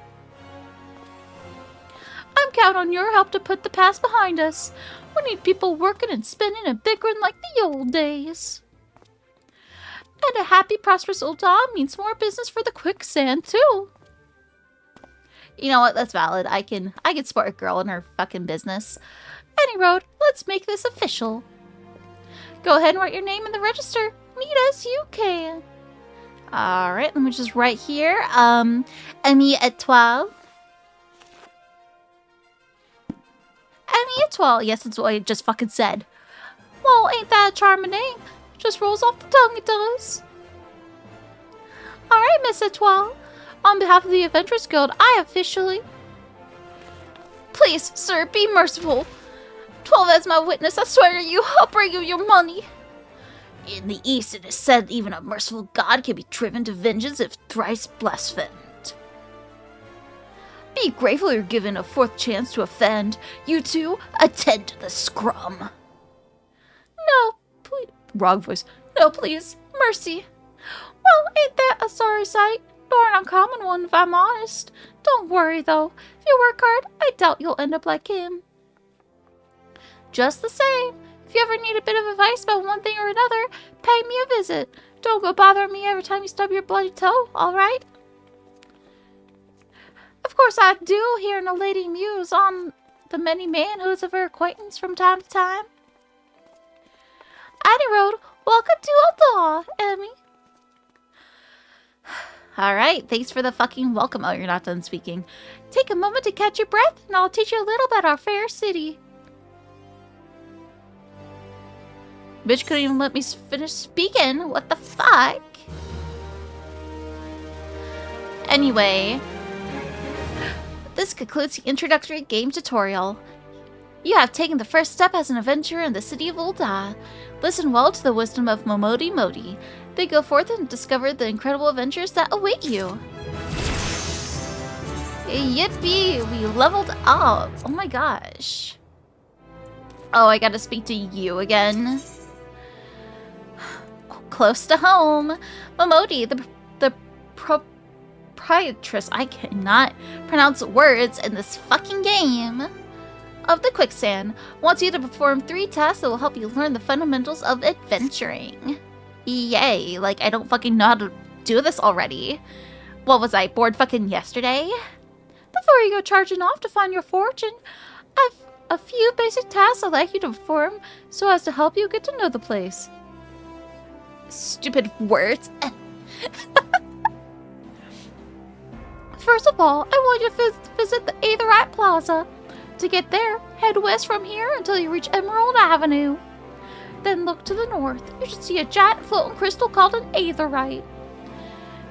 I'm counting on your help to put the past behind us. We need people working and spinning and bickering like the old days. And a happy, prosperous Ul'dah means more business for the quicksand, too. You know what? That's valid. I can support a girl in her fucking business. Any road, let's make this official. Go ahead and write your name in the register. Meet as you can. Alright, let me just write here. Unedited. Unedited. Yes, that's what I just fucking said. Well, ain't that a charming name? Just rolls off the tongue, it does. Alright, Miss Etoile. On behalf of the Adventurers Guild, I officially... Please, sir, be merciful. 12 as my witness, I swear to you, I'll bring you your money. In the East, it is said even a merciful god can be driven to vengeance if thrice blasphemed. Be grateful you're given a fourth chance to offend. You two, attend to the scrum. No, please. Wrong voice. No, please. Mercy. Well, ain't that a sorry sight? Nor an uncommon one, if I'm honest. Don't worry, though. If you work hard, I doubt you'll end up like him. Just the same, if you ever need a bit of advice about one thing or another, pay me a visit. Don't go bothering me every time you stub your bloody toe, alright? Of course, I do hear a lady muse on the many manhoods of her acquaintance from time to time. Any road, welcome to Ul'dah, Emmy. Alright, thanks for the fucking welcome. Oh, you're not done speaking. Take a moment to catch your breath, and I'll teach you a little about our fair city. Bitch couldn't even let me finish speaking. What the fuck? Anyway, this concludes the introductory game tutorial. You have taken the first step as an adventurer in the city of Ul'dah. Listen well to the wisdom of Momodi Modi. Then go forth and discover the incredible adventures that await you. Yippee! We leveled up! Oh my gosh. Oh, I gotta speak to you again. Close to home. Momodi, the proprietress, I cannot pronounce words in this fucking game, of the quicksand, wants you to perform 3 tasks that will help you learn the fundamentals of adventuring. Yay, like I don't fucking know how to do this already. What was I, bored fucking yesterday? Before you go charging off to find your fortune, I've a few basic tasks I'd like you to perform so as to help you get to know the place. Stupid words. First of all, I want you to visit the Aetherite Plaza. To get there, head west from here until you reach Emerald Avenue. Then look to the north. You should see a giant floating crystal called an Aetherite.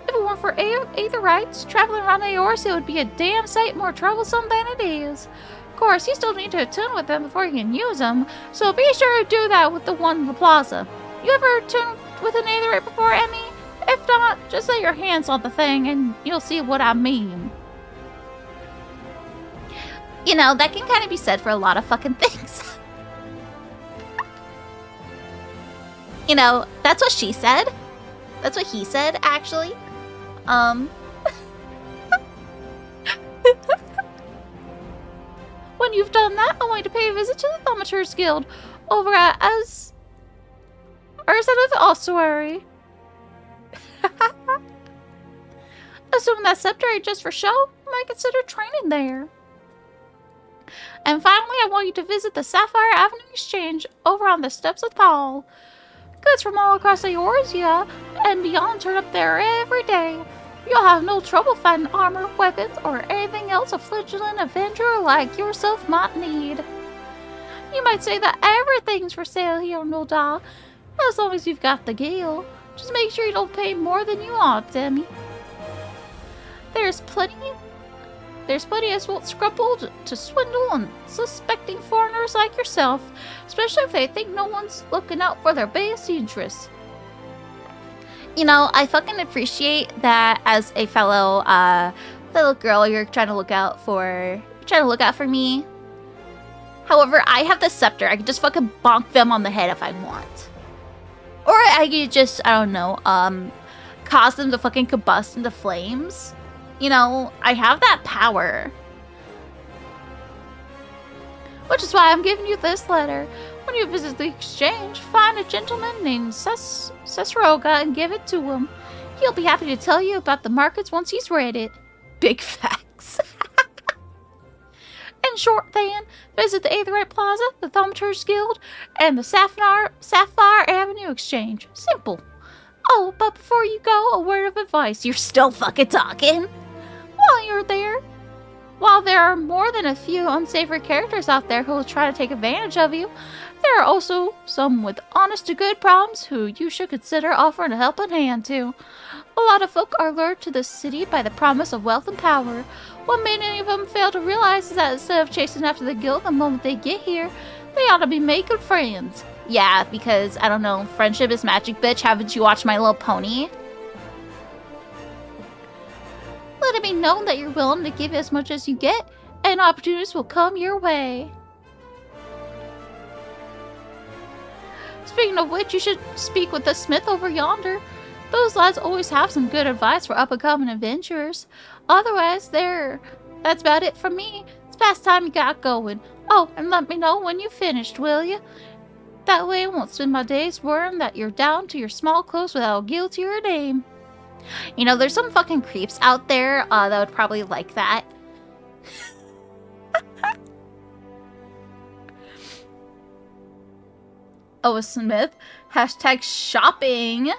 If it weren't for Aetherites, traveling around Eorzea would be a damn sight more troublesome than it is. Of course, you still need to attune with them before you can use them, so be sure to do that with the one in the plaza. You ever attuned with an Aetherite before, Emmy? If not, just lay your hands on the thing and you'll see what I mean. You know, that can kind of be said for a lot of fucking things. You know, that's what she said. That's what he said, actually. When you've done that, I want you to pay a visit to the Thaumaturge Guild over at Urzet Ossuary. Assuming that scepter ain't just for show, you might consider training there. And finally, I want you to visit the Sapphire Avenue Exchange over on the steps of Thal. Goods from all across Eorzea and beyond turn up there every day. You'll have no trouble finding armor, weapons, or anything else a fledgling avenger like yourself might need. You might say that everything's for sale here in Noldal, as long as you've got the gil. Just make sure you don't pay more than you ought, Demi. There's plenty as won't scruple to swindle unsuspecting foreigners like yourself, especially if they think no one's looking out for their best interests. You know, I fucking appreciate that as a fellow girl, you're trying to look out for me. However, I have the scepter. I could just fucking bonk them on the head if I want. Or I could just, I don't know, cause them to fucking combust into flames. You know, I have that power. Which is why I'm giving you this letter. When you visit the exchange, find a gentleman named Cesroga and give it to him. He'll be happy to tell you about the markets once he's read it. Big facts. In short, then, visit the Aetherite Plaza, the Thaumaturge Guild, and the Sapphire Avenue Exchange. Simple. Oh, but before you go, a word of advice. You're still fucking talking. While there are more than a few unsavory characters out there who will try to take advantage of you, there are also some with honest-to-good problems who you should consider offering a helping hand to. A lot of folk are lured to this city by the promise of wealth and power. What many of them fail to realize is that instead of chasing after the guild the moment they get here, they ought to be making friends. Yeah, because, I don't know, friendship is magic, bitch. Haven't you watched My Little Pony? Let it be known that you're willing to give as much as you get, and opportunities will come your way. Speaking of which, you should speak with the smith over yonder. Those lads always have some good advice for up-and-coming adventurers. Otherwise, that's about it from me. It's past time you got going. Oh, and let me know when you finished, will you? That way I won't spend my days worrying that you're down to your small clothes without guilt to your name. You know, there's some fucking creeps out there that would probably like that. Oh, a smith. Hashtag shopping.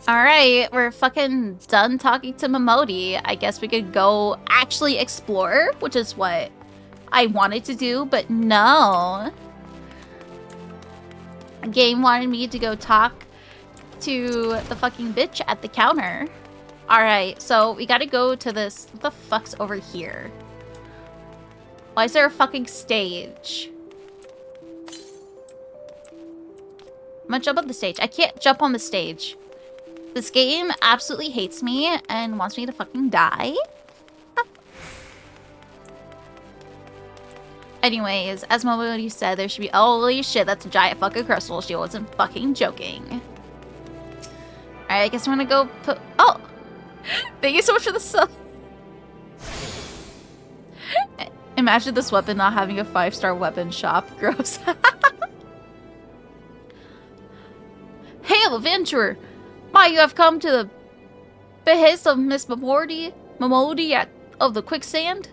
Alright, we're fucking done talking to Momodi. I guess we could go actually explore, which is what I wanted to do, but no. The game wanted me to go talk to the fucking bitch at the counter. Alright, so we gotta go to this. What the fuck's over here? Why is there a fucking stage? I'm gonna jump on the stage. I can't jump on the stage. This game absolutely hates me and wants me to fucking die. Anyways, as Momodi said, there should be... Holy shit, that's a giant fucking crystal. She wasn't fucking joking. Alright, I guess I'm gonna go put... Oh! Thank you so much for the sub. Imagine this weapon not having a 5-star weapon shop. Gross. Hail, adventurer! Why, you have come to the behest of Miss Momodi of the Quicksand?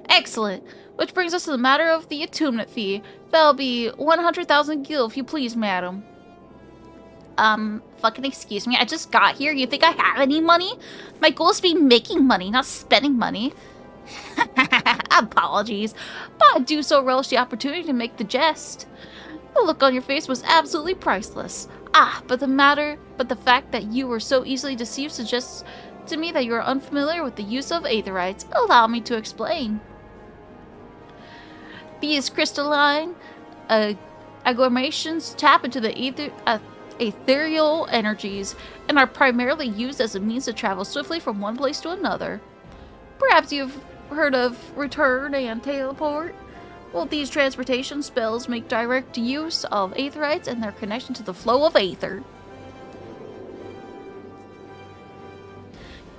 Excellent. Which brings us to the matter of the attunement fee. That'll be 100,000 gil, if you please, madam. Fucking excuse me. I just got here. You think I have any money? My goal is to be making money, not spending money. Apologies. But I do so relish the opportunity to make the jest. The look on your face was absolutely priceless. But the fact that you were so easily deceived suggests to me that you are unfamiliar with the use of aetherites. Allow me to explain. These crystalline agglomerations tap into the ethereal energies and are primarily used as a means to travel swiftly from one place to another. Perhaps you've heard of return and teleport? Well, these transportation spells make direct use of aetherites and their connection to the flow of aether.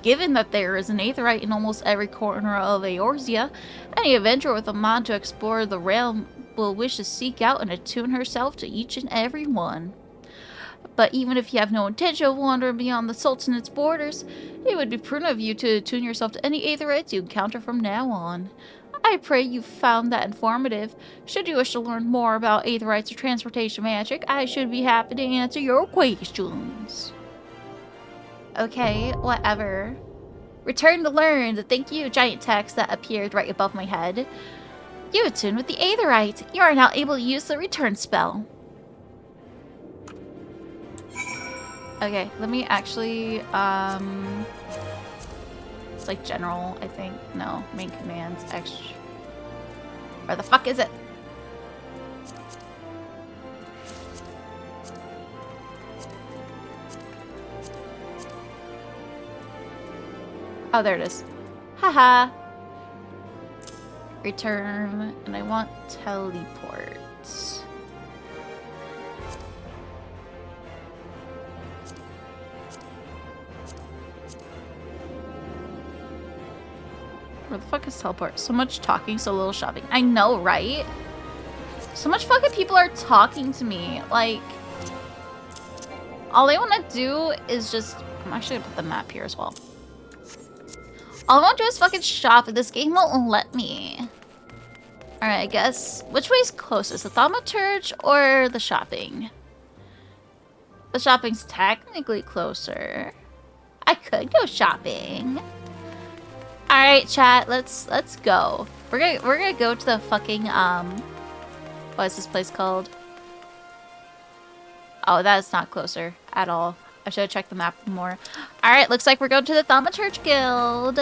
Given that there is an aetherite in almost every corner of Eorzea, any adventurer with a mind to explore the realm will wish to seek out and attune herself to each and every one. But even if you have no intention of wandering beyond the Sultanate's borders, it would be prudent of you to attune yourself to any Aetherites you encounter from now on. I pray you found that informative. Should you wish to learn more about Aetherites or transportation magic, I should be happy to answer your questions. Okay, whatever. Return to learn. Thank you, giant text that appeared right above my head. You attuned with the Aetherite. You are now able to use the return spell. Okay, let me actually, it's like general, I think. No, main commands, extra. Where the fuck is it? Oh, there it is. Haha. Return, and I want teleport. Where the fuck is teleport? So much talking, so little shopping. I know, right? So much fucking people are talking to me. Like, all I want to do is just... I'm actually gonna put the map here as well. All I want to do is fucking shop, and this game won't let me. Alright, I guess... Which way is closest? The thaumaturge or the shopping? The shopping's technically closer. I could go shopping. Alright, chat, let's go. We're gonna go to the fucking, what is this place called? Oh, that's not closer at all. I should have checked the map more. Alright, looks like we're going to the Thaumaturge Guild.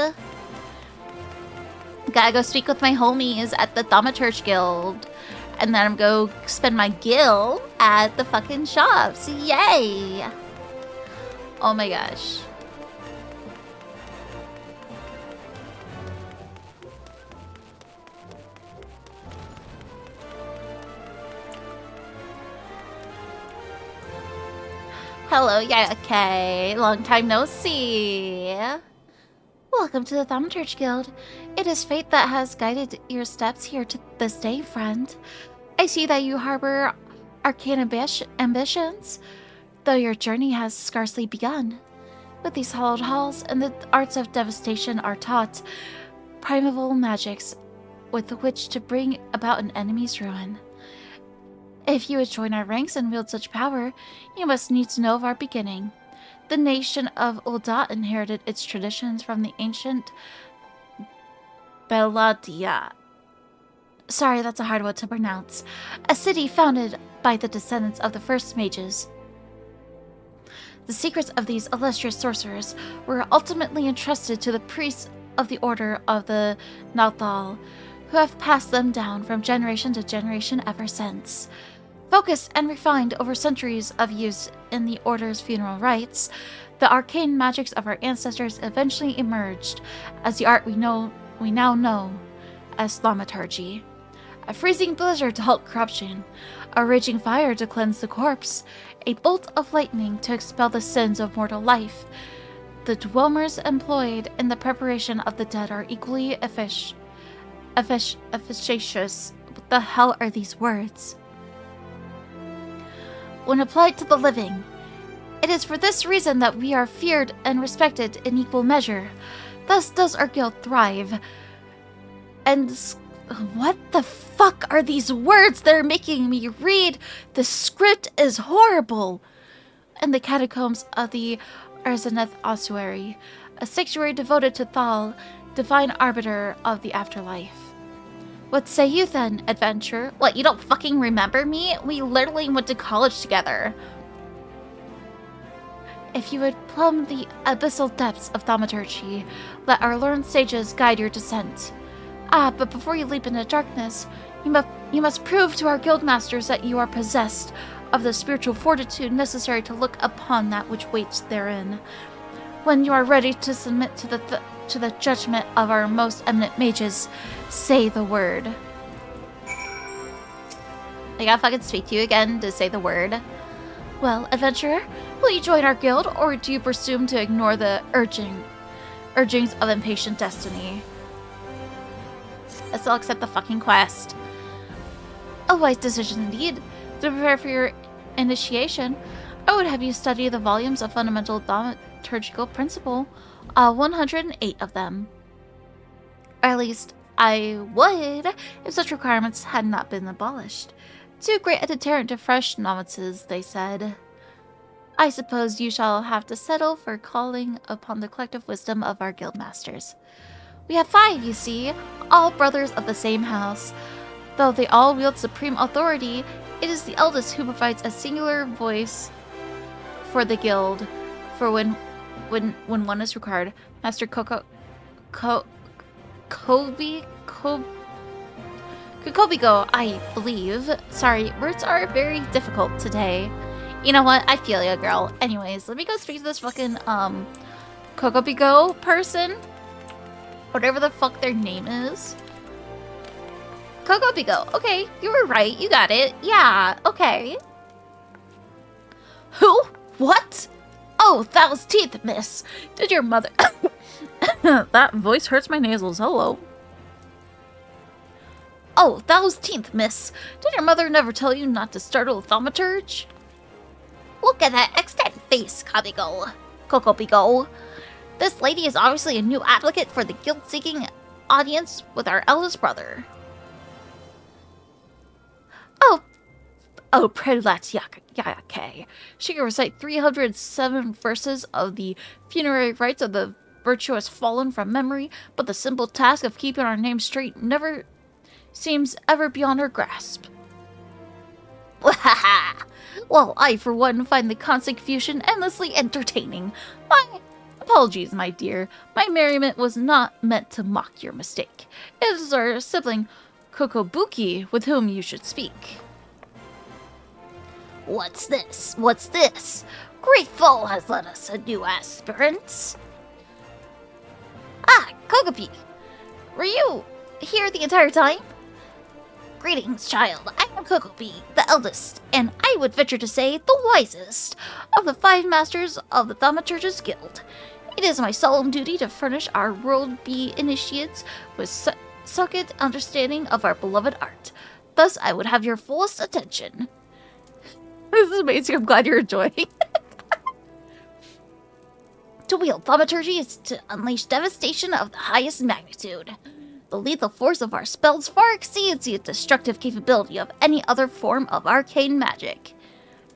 Gotta go speak with my homies at the Thaumaturge Guild. And then I'm go spend my gil at the fucking shops. Yay! Oh my gosh. Hello, yeah, okay. Long time no see. Welcome to the Thaumaturge Guild. It is fate that has guided your steps here to this day, friend. I see that you harbor arcane ambitions, though your journey has scarcely begun. With these hallowed halls and the arts of devastation are taught, primeval magics with which to bring about an enemy's ruin. If you would join our ranks and wield such power, you must needs know of our beginning. The nation of Ul'dah inherited its traditions from the ancient Beladia. Sorry, that's a hard one to pronounce. A city founded by the descendants of the first mages. The secrets of these illustrious sorcerers were ultimately entrusted to the priests of the Order of the Nauthal, who have passed them down from generation to generation ever since. Focused and refined over centuries of use in the Order's funeral rites, the arcane magics of our ancestors eventually emerged as the art we now know as thaumaturgy. A freezing blizzard to halt corruption, a raging fire to cleanse the corpse, a bolt of lightning to expel the sins of mortal life. The dwellers employed in the preparation of the dead are equally efficacious. What the hell are these words? When applied to the living, it is for this reason that we are feared and respected in equal measure. Thus does our guild thrive. And what the fuck are these words they're making me read? The script is horrible. In the catacombs of the Arzaneth ossuary, a sanctuary devoted to Thal, divine arbiter of the afterlife. What say you then, adventurer? What, you don't fucking remember me? We literally went to college together. If you would plumb the abyssal depths of thaumaturgy, let our learned sages guide your descent. Ah, but before you leap into darkness, you must prove to our guildmasters that you are possessed of the spiritual fortitude necessary to look upon that which waits therein. When you are ready to submit to the judgment of our most eminent mages, say the word. I gotta fucking speak to you again to say the word. Well, adventurer, will you join our guild, or do you presume to ignore the urgings of impatient destiny? I still accept the fucking quest. A wise decision indeed. To prepare for your initiation, I would have you study the volumes of Fundamental Thaumaturgical Principle, 108 of them. Or at least, I would, if such requirements had not been abolished. Too great a deterrent to fresh novices, they said. I suppose you shall have to settle for calling upon the collective wisdom of our guildmasters. We have 5, you see, all brothers of the same house. Though they all wield supreme authority, it is the eldest who provides a singular voice for the guild. For when one is required, Master Kobigo, I believe. Sorry, words are very difficult today. You know what? I feel ya, girl. Anyways, let me go speak to this fucking Kokobigo person. Whatever the fuck their name is. Kokobigo. Okay, you were right. You got it. Yeah, okay. Who? What? Oh, thou's teeth, miss. Did your mother... That voice hurts my nasals. Hello. Oh, thou's teeth, miss. Did your mother never tell you not to startle a thaumaturge? Look at that extended face, Kokobigo. This lady is obviously a new applicant for the guild-seeking audience with our eldest brother. Oh, prelate Yake. She can recite 307 verses of the funerary rites of the virtuous fallen from memory, but the simple task of keeping our name straight never seems ever beyond her grasp. Well, I, for one, find the constant confusion endlessly entertaining. My apologies, my dear. My merriment was not meant to mock your mistake. It is our sibling, Kokobuki, with whom you should speak. What's this? What's this? Great Fall has led us a new aspirant. Ah, Kokobi. Were you here the entire time? Greetings, child. I am Kokobi, the eldest, and I would venture to say the wisest of the 5 masters of the Thaumaturge's Guild. It is my solemn duty to furnish our world-be initiates with succulent understanding of our beloved art. Thus, I would have your fullest attention. This is amazing. I'm glad you're enjoying. To wield thaumaturgy is to unleash devastation of the highest magnitude. The lethal force of our spells far exceeds the destructive capability of any other form of arcane magic.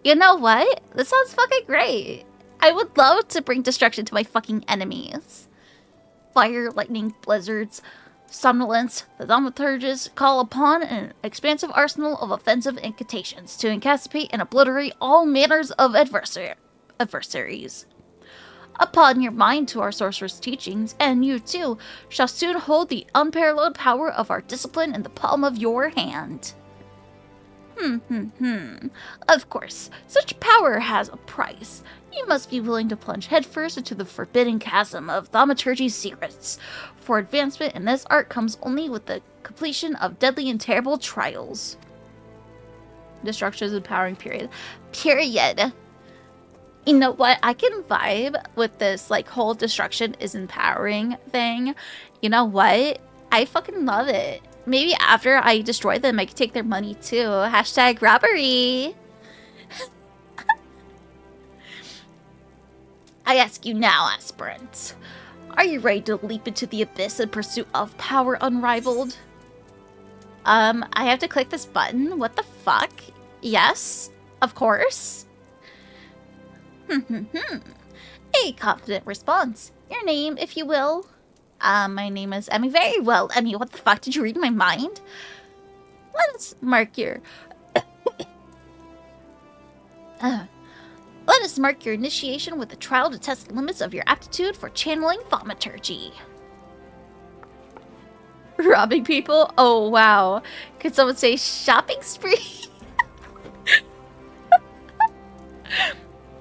You know what? This sounds fucking great. I would love to bring destruction to my fucking enemies. Fire, lightning, blizzards, somnolence, the thaumaturges call upon an expansive arsenal of offensive incantations to incapacitate and obliterate all manners of adversaries. Upon your mind to our sorcerer's teachings, and you too shall soon hold the unparalleled power of our discipline in the palm of your hand. Of course, such power has a price. You must be willing to plunge headfirst into the forbidden chasm of thaumaturgy's secrets. For advancement in this art comes only with the completion of deadly and terrible trials. Destruction is empowering, period. Period. You know what? I can vibe with this, like, whole destruction is empowering thing. You know what? I fucking love it. Maybe after I destroy them, I can take their money too. Hashtag robbery. I ask you now, aspirant. Are you ready to leap into the abyss in pursuit of power unrivaled? I have to click this button? What the fuck? Yes, of course. A confident response. Your name, if you will. My name is Emmy. Very well, Emmy. What the fuck? Did you read my mind? Let us mark your... Let us mark your initiation with a trial to test the limits of your aptitude for channeling thaumaturgy. Robbing people? Oh, wow. Could someone say shopping spree?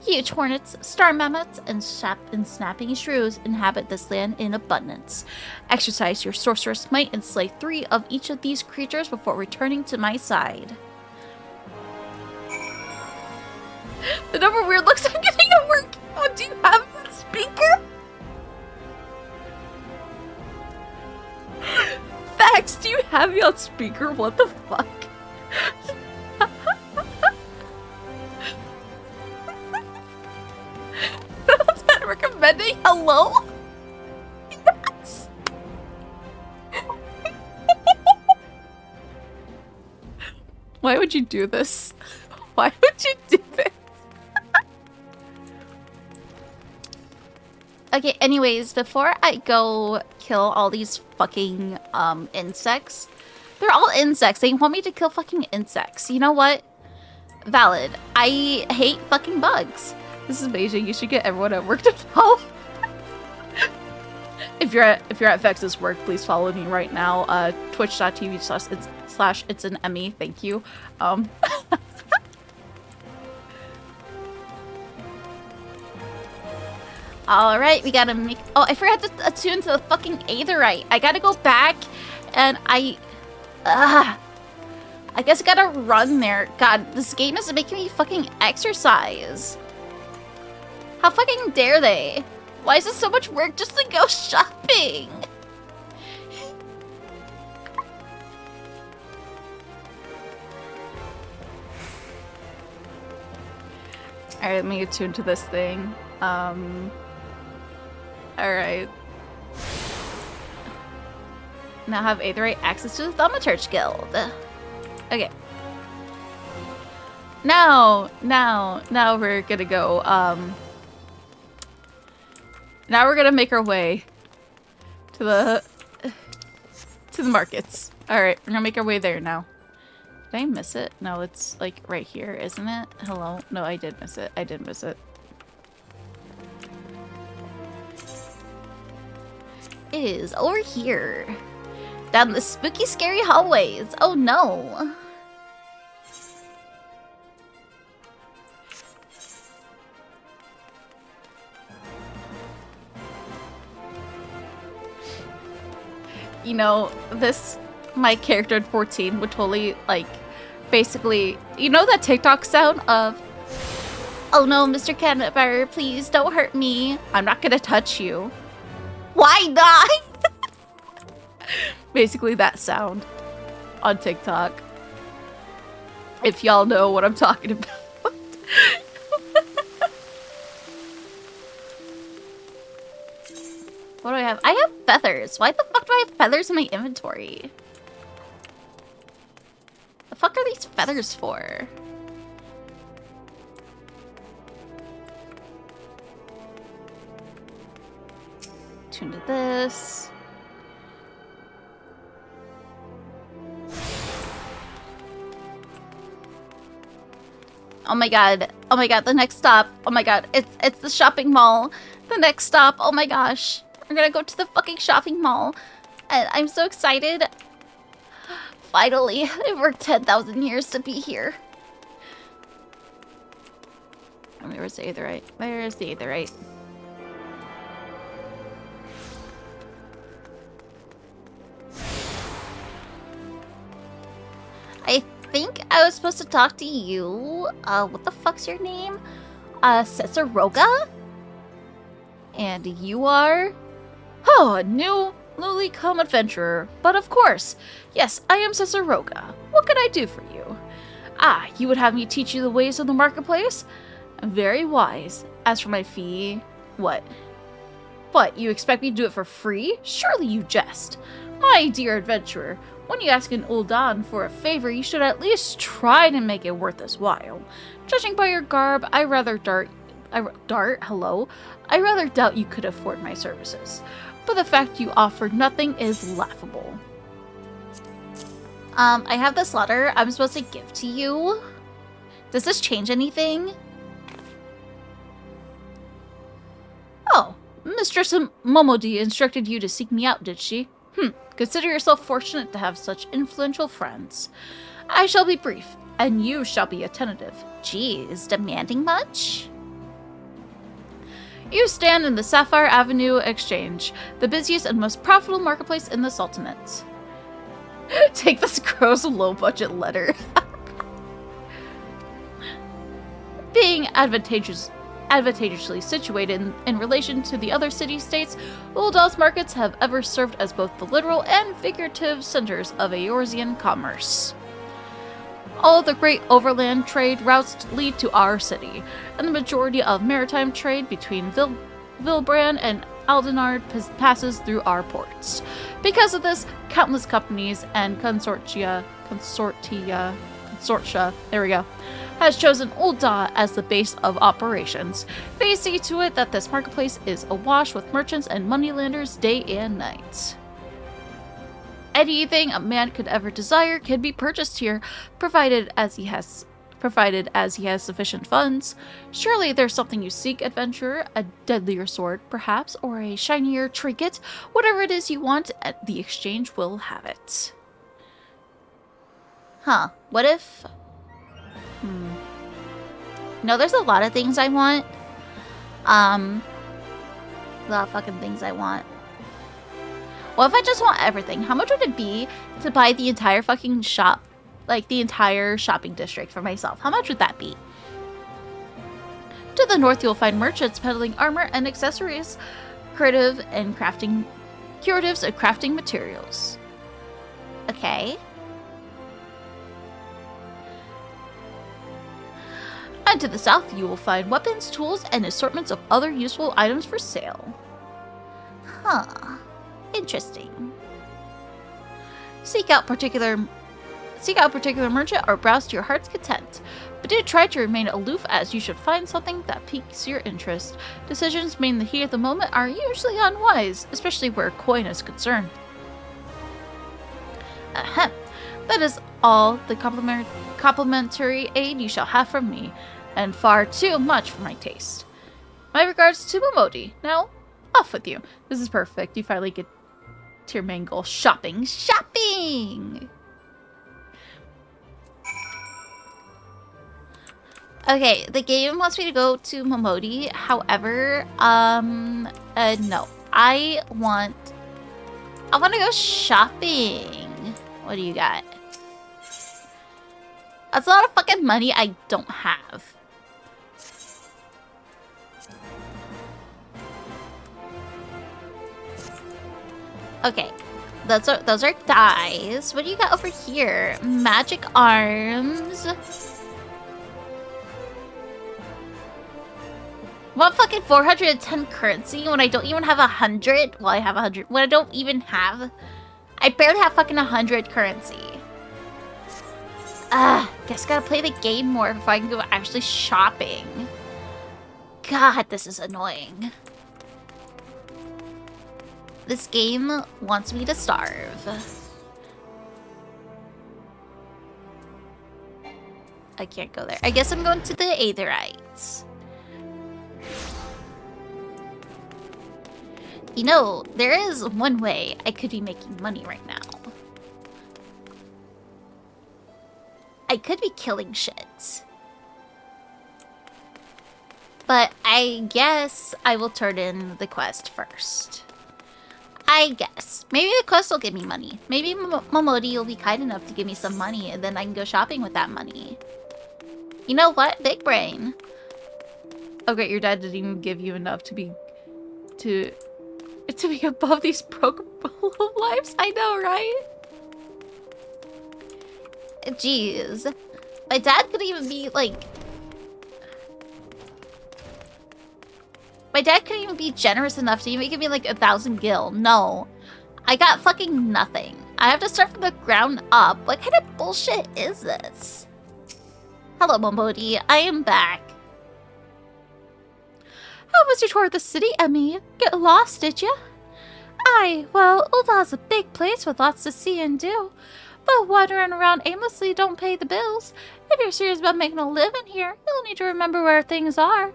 Huge hornets, star mammoths, and snapping shrews inhabit this land in abundance. Exercise your sorceress might and slay 3 of each of these creatures before returning to my side. The number weird looks like getting a work. Oh, do you have a speaker? Facts, do you have me on speaker? What the fuck? vending? Hello? Yes. Why would you do this? Why would you do this? Okay, anyways, before I go kill all these fucking insects, they're all insects. They want me to kill fucking insects. You know what? Valid. I hate fucking bugs. This is amazing. You should get everyone at work to follow. If you're at Vex's work, please follow me right now. Twitch.tv/it's an Emmy. Thank you. All right, we gotta make. Oh, I forgot to attune to the fucking Aetherite. I gotta go back, and I guess I gotta run there. God, this game is making me fucking exercise. How fucking dare they? Why is it so much work just to go shopping? Alright, let me attune to this thing. Alright. Now have Aetherite access to the Thaumaturge Guild. Okay. Now we're gonna go, now we're gonna make our way to the markets. Alright, we're gonna make our way there now. Did I miss it? No, it's like right here, isn't it? Hello? No, I did miss it. I did miss it. It is over here. Down the spooky, scary hallways. Oh no. You know, my character at 14 would totally, like, basically, you know that TikTok sound of, oh no, Mr. Canberra, please don't hurt me. I'm not gonna touch you. Why not? Basically that sound on TikTok. If y'all know what I'm talking about. What do I have? I have feathers. Why the fuck do I have feathers in my inventory? The fuck are these feathers for? Tune to this. Oh my god. Oh my god, the next stop. Oh my god, it's the shopping mall. The next stop. Oh my gosh. We're gonna go to the fucking shopping mall. And I'm so excited. Finally, it worked 10,000 years to be here. I mean, where's the Aetherite? Where is the Aetherite? I think I was supposed to talk to you. What the fuck's your name? Cesaroga? And you are? Oh, a newly come adventurer. But of course, yes, I am Cesaroga. What can I do for you? Ah, you would have me teach you the ways of the marketplace? Very wise. As for my fee, what? What, you expect me to do it for free? Surely you jest. My dear adventurer, when you ask an Ul'dan for a favor, you should at least try to make it worth his while. Judging by your garb, I rather doubt you could afford my services. But the fact you offer nothing is laughable. I have this letter I'm supposed to give to you. Does this change anything? Oh, Mistress Momodi instructed you to seek me out, did she? Consider yourself fortunate to have such influential friends. I shall be brief, and you shall be attentive. Geez, demanding much? You stand in the Sapphire Avenue Exchange, the busiest and most profitable marketplace in the Sultanate. Take this gross low-budget letter. Being advantageously situated in relation to the other city-states, Ul'dah's markets have ever served as both the literal and figurative centers of Eorzean commerce. All the great overland trade routes lead to our city, and the majority of maritime trade between Vilbrand and Aldenard passes through our ports. Because of this, countless companies and consortia, there we go, has chosen Ul'dah as the base of operations. They see to it that this marketplace is awash with merchants and moneylenders day and night. Anything a man could ever desire can be purchased here, provided as he has sufficient funds. Surely there's something you seek, adventurer, a deadlier sword, perhaps, or a shinier trinket. Whatever it is you want, the exchange will have it. Huh, what if... No, there's a lot of things I want. A lot of fucking things I want. What if I just want everything? How much would it be to buy the entire fucking shop? Like, the entire shopping district for myself. How much would that be? To the north, you'll find merchants peddling armor and accessories, curatives and crafting materials. Okay. And to the south, you will find weapons, tools, and assortments of other useful items for sale. Huh. Interesting. Seek out particular merchant or browse to your heart's content. But do try to remain aloof, as you should find something that piques your interest. Decisions made in the heat of the moment are usually unwise, especially where coin is concerned. Ahem. That is all the complimentary aid you shall have from me, and far too much for my taste. My regards to Momodi. Now, off with you. This is perfect. You finally get to your main goal. Shopping! Shopping! Okay, the game wants me to go to Momodi. However, no. I want to go shopping. What do you got? That's a lot of fucking money I don't have. Okay, those are dies. What do you got over here? Magic arms. What fucking 410 currency when I don't even have 100? Well, I have 100. When I don't even have... I barely have fucking 100 currency. Guess gotta play the game more before I can go actually shopping. God, this is annoying. This game wants me to starve. I can't go there. I guess I'm going to the Aetherites. You know, there is one way I could be making money right now. I could be killing shit. But I guess I will turn in the quest first. I guess. Maybe the quest will give me money. Maybe Momodi will be kind enough to give me some money, and then I can go shopping with that money. You know what? Big brain. Oh great, your dad didn't even give you enough to be above these broken lives. I know, right? Jeez. My dad could even be like... My dad couldn't even be generous enough to even give me like 1,000 gil. No. I got fucking nothing. I have to start from the ground up. What kind of bullshit is this? Hello, Momodi. I am back. How was your tour of the city, Emmy? Get lost, did you? Aye, well, Ul'dah's a big place with lots to see and do. But wandering around aimlessly don't pay the bills. If you're serious about making a living here, you'll need to remember where things are.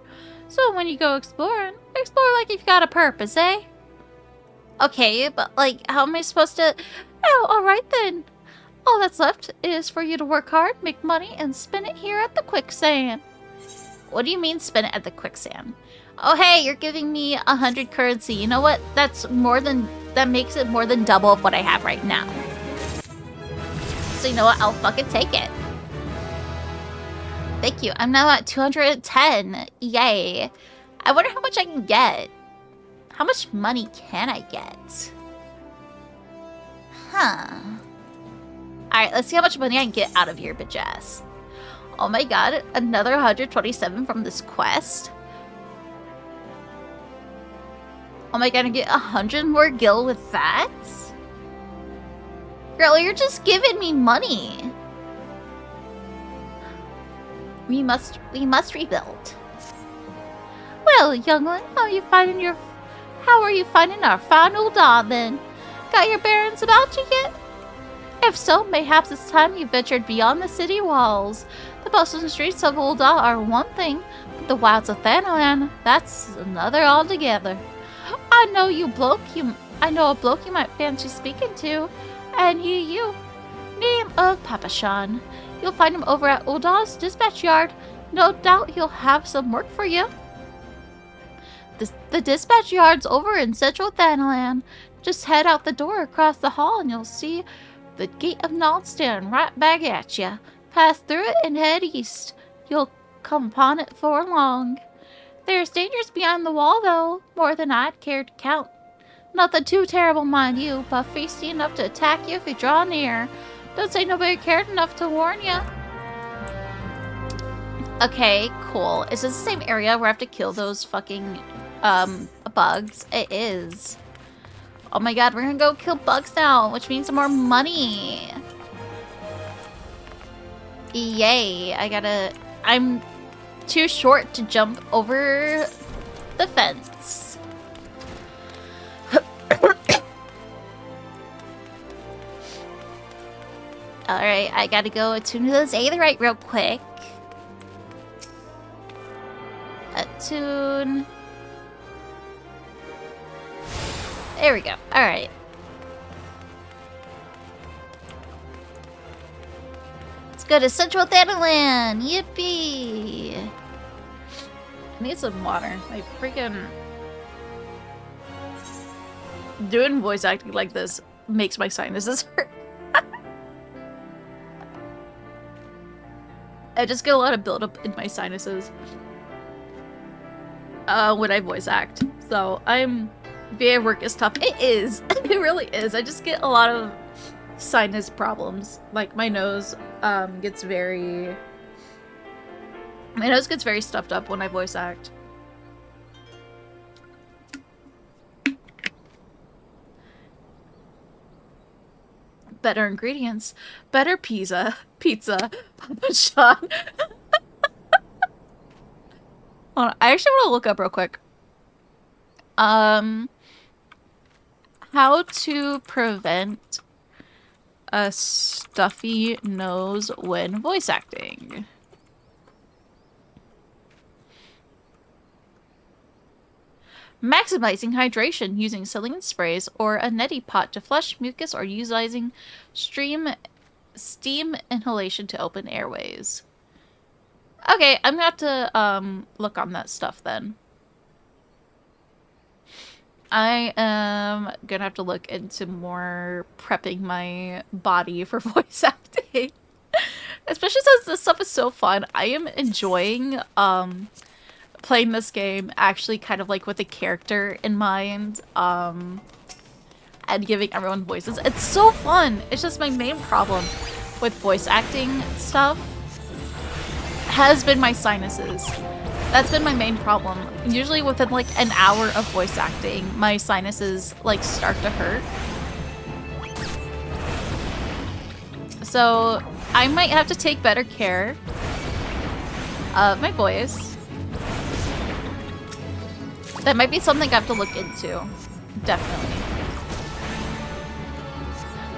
So when you go exploring, explore like you've got a purpose, eh? Okay, but like, how am I supposed to... Oh, alright then. All that's left is for you to work hard, make money, and spend it here at the quicksand. What do you mean spend it at the quicksand? Oh hey, you're giving me 100 currency. You know what? That's more than... That makes it more than double of what I have right now. So you know what? I'll fucking take it. Thank you. I'm now at 210. Yay. I wonder how much I can get. How much money can I get? Huh. Alright, let's see how much money I can get out of here, bitch ass. Oh my god, another 127 from this quest. Am I gonna get 100 more gil with that? Girl, you're just giving me money. We must rebuild. Well, young one, how are you finding our fine old then? Got your bearings about you yet? If so, mayhaps it's time you ventured beyond the city walls. The bustling streets of Ul'dah are one thing, but the wilds of Thanalan, that's another altogether. I know a bloke you might fancy speaking to, and you. Name of Papashan. You'll find him over at Uldah's dispatch yard. No doubt he'll have some work for you. The dispatch yard's over in central Thanalan. Just head out the door across the hall and you'll see the Gate of Nod staring right back at you. Pass through it and head east. You'll come upon it for long. There's dangers behind the wall, though, more than I'd care to count. Nothing too terrible, mind you, but feisty enough to attack you if you draw near. Don't say nobody cared enough to warn you. Okay, cool. Is this the same area where I have to kill those fucking, bugs? It is. Oh my god, we're gonna go kill bugs now, which means more money. Yay, I'm too short to jump over the fence. Alright, I gotta go attune to this Aetherite real quick. Attune. There we go. Alright. Let's go to Central Thanalan. Yippee! I need some water. My freaking... Doing voice acting like this makes my sinuses hurt. I just get a lot of buildup in my sinuses when I voice act. So VA work is tough. It is. It really is. I just get a lot of sinus problems. Like my nose gets very stuffed up when I voice act. Better ingredients, better pizza, Papa Sean. Hold on, I actually want to look up real quick. How to prevent a stuffy nose when voice acting. Maximizing hydration using saline sprays or a neti pot to flush mucus or utilizing steam inhalation to open airways. Okay, I'm gonna have to look on that stuff then. I am gonna have to look into more prepping my body for voice acting. Especially since this stuff is so fun. I am enjoying playing this game actually kind of like with a character in mind, and giving everyone voices. It's so fun. It's just my main problem with voice acting stuff has been my sinuses. That's been my main problem. Usually within like an hour of voice acting, my sinuses like start to hurt. So I might have to take better care of my voice. That might be something I have to look into. Definitely.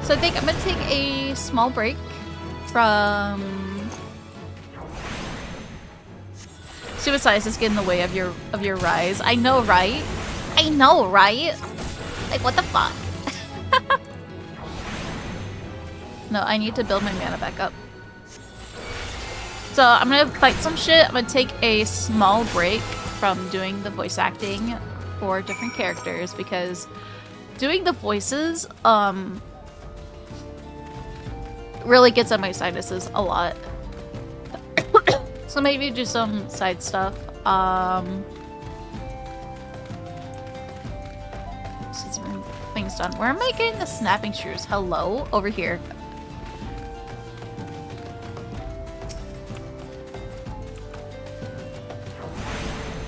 So I think I'm gonna take a small break from... Suicide is getting in the way of your rise. I know, right? I know, right? Like, what the fuck? No, I need to build my mana back up. So I'm gonna fight some shit. I'm gonna take a small break from doing the voice acting for different characters because doing the voices really gets on my sinuses a lot. So maybe do some side stuff. Since things done. Where am I getting the snapping shrews? Hello? Over here.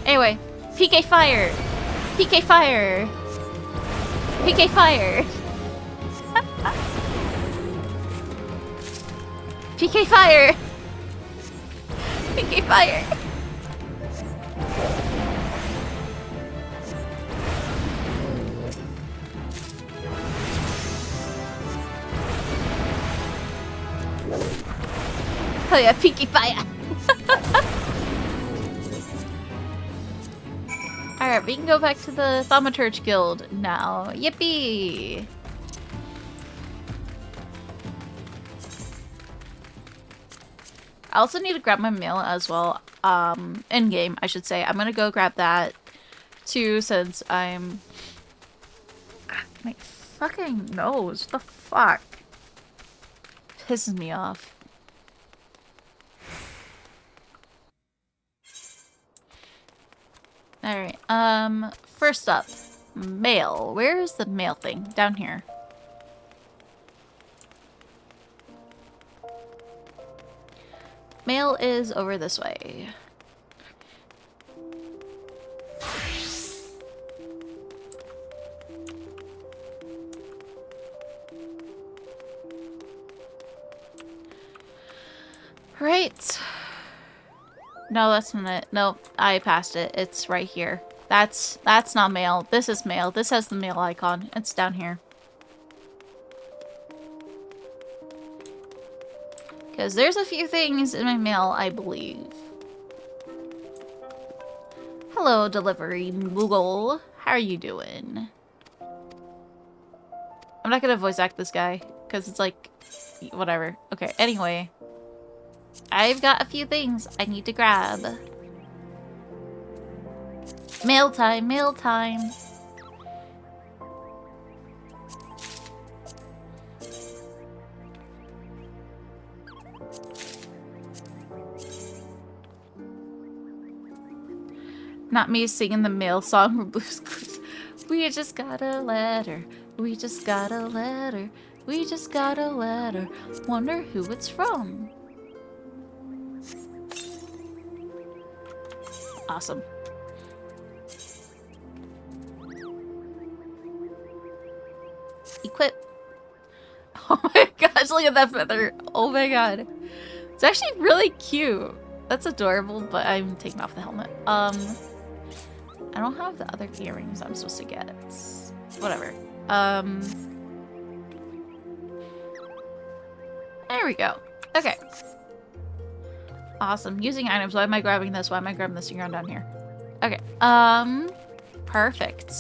Anyway, PK Fire! PK fire! PK fire! PK fire! PK fire! Oh yeah, PK fire! Alright, we can go back to the Thaumaturge Guild now. Yippee! I also need to grab my mail as well. In-game, I should say. I'm gonna go grab that too, since I'm... My fucking nose. What the fuck? Pisses me off. Alright, first up, mail. Where's the mail thing? Down here. Mail is over this way. Right. No, that's not it. Nope, I passed it. It's right here. That's not mail. This is mail. This has the mail icon. It's down here. Because there's a few things in my mail, I believe. Hello, delivery Moogle. How are you doing? I'm not gonna voice act this guy, because it's like, whatever. Okay, anyway. I've got a few things I need to grab. Mail time, mail time. Not me singing the mail song from Blue's Clues. We just got a letter. We just got a letter. We just got a letter. Wonder who it's from. Awesome. Equip. Oh my gosh, look at that feather. Oh my god. It's actually really cute. That's adorable, but I'm taking off the helmet. I don't have the other earrings I'm supposed to get. Whatever. There we go. Okay. Awesome. Using items. Why am I grabbing this? Why am I grabbing this thing around down here? Okay. Perfect.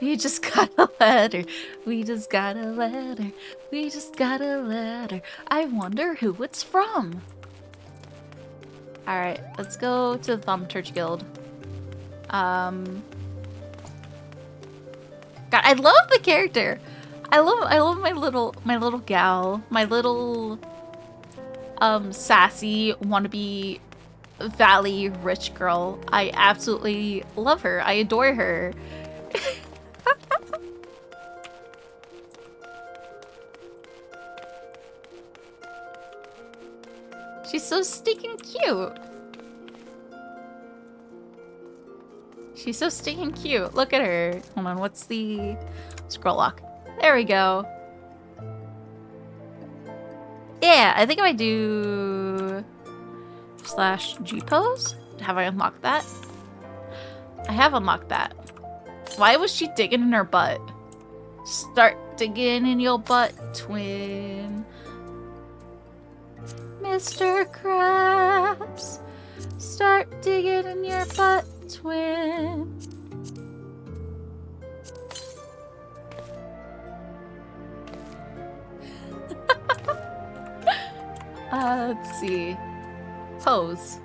We just got a letter. We just got a letter. We just got a letter. I wonder who it's from. Alright, let's go to the Thaumaturge Guild. God, I love the character. I love my little gal. My little sassy wannabe valley rich girl. I absolutely love her. I adore her. She's so stinking cute. She's so stinking cute. Look at her. Hold on, what's the scroll lock? There we go. Yeah, I think if I do /G pose, have I unlocked that? I have unlocked that. Why was she digging in her butt? Start digging in your butt, twin. Mr. Krabs, start digging in your butt, twin. Let's see. Pose.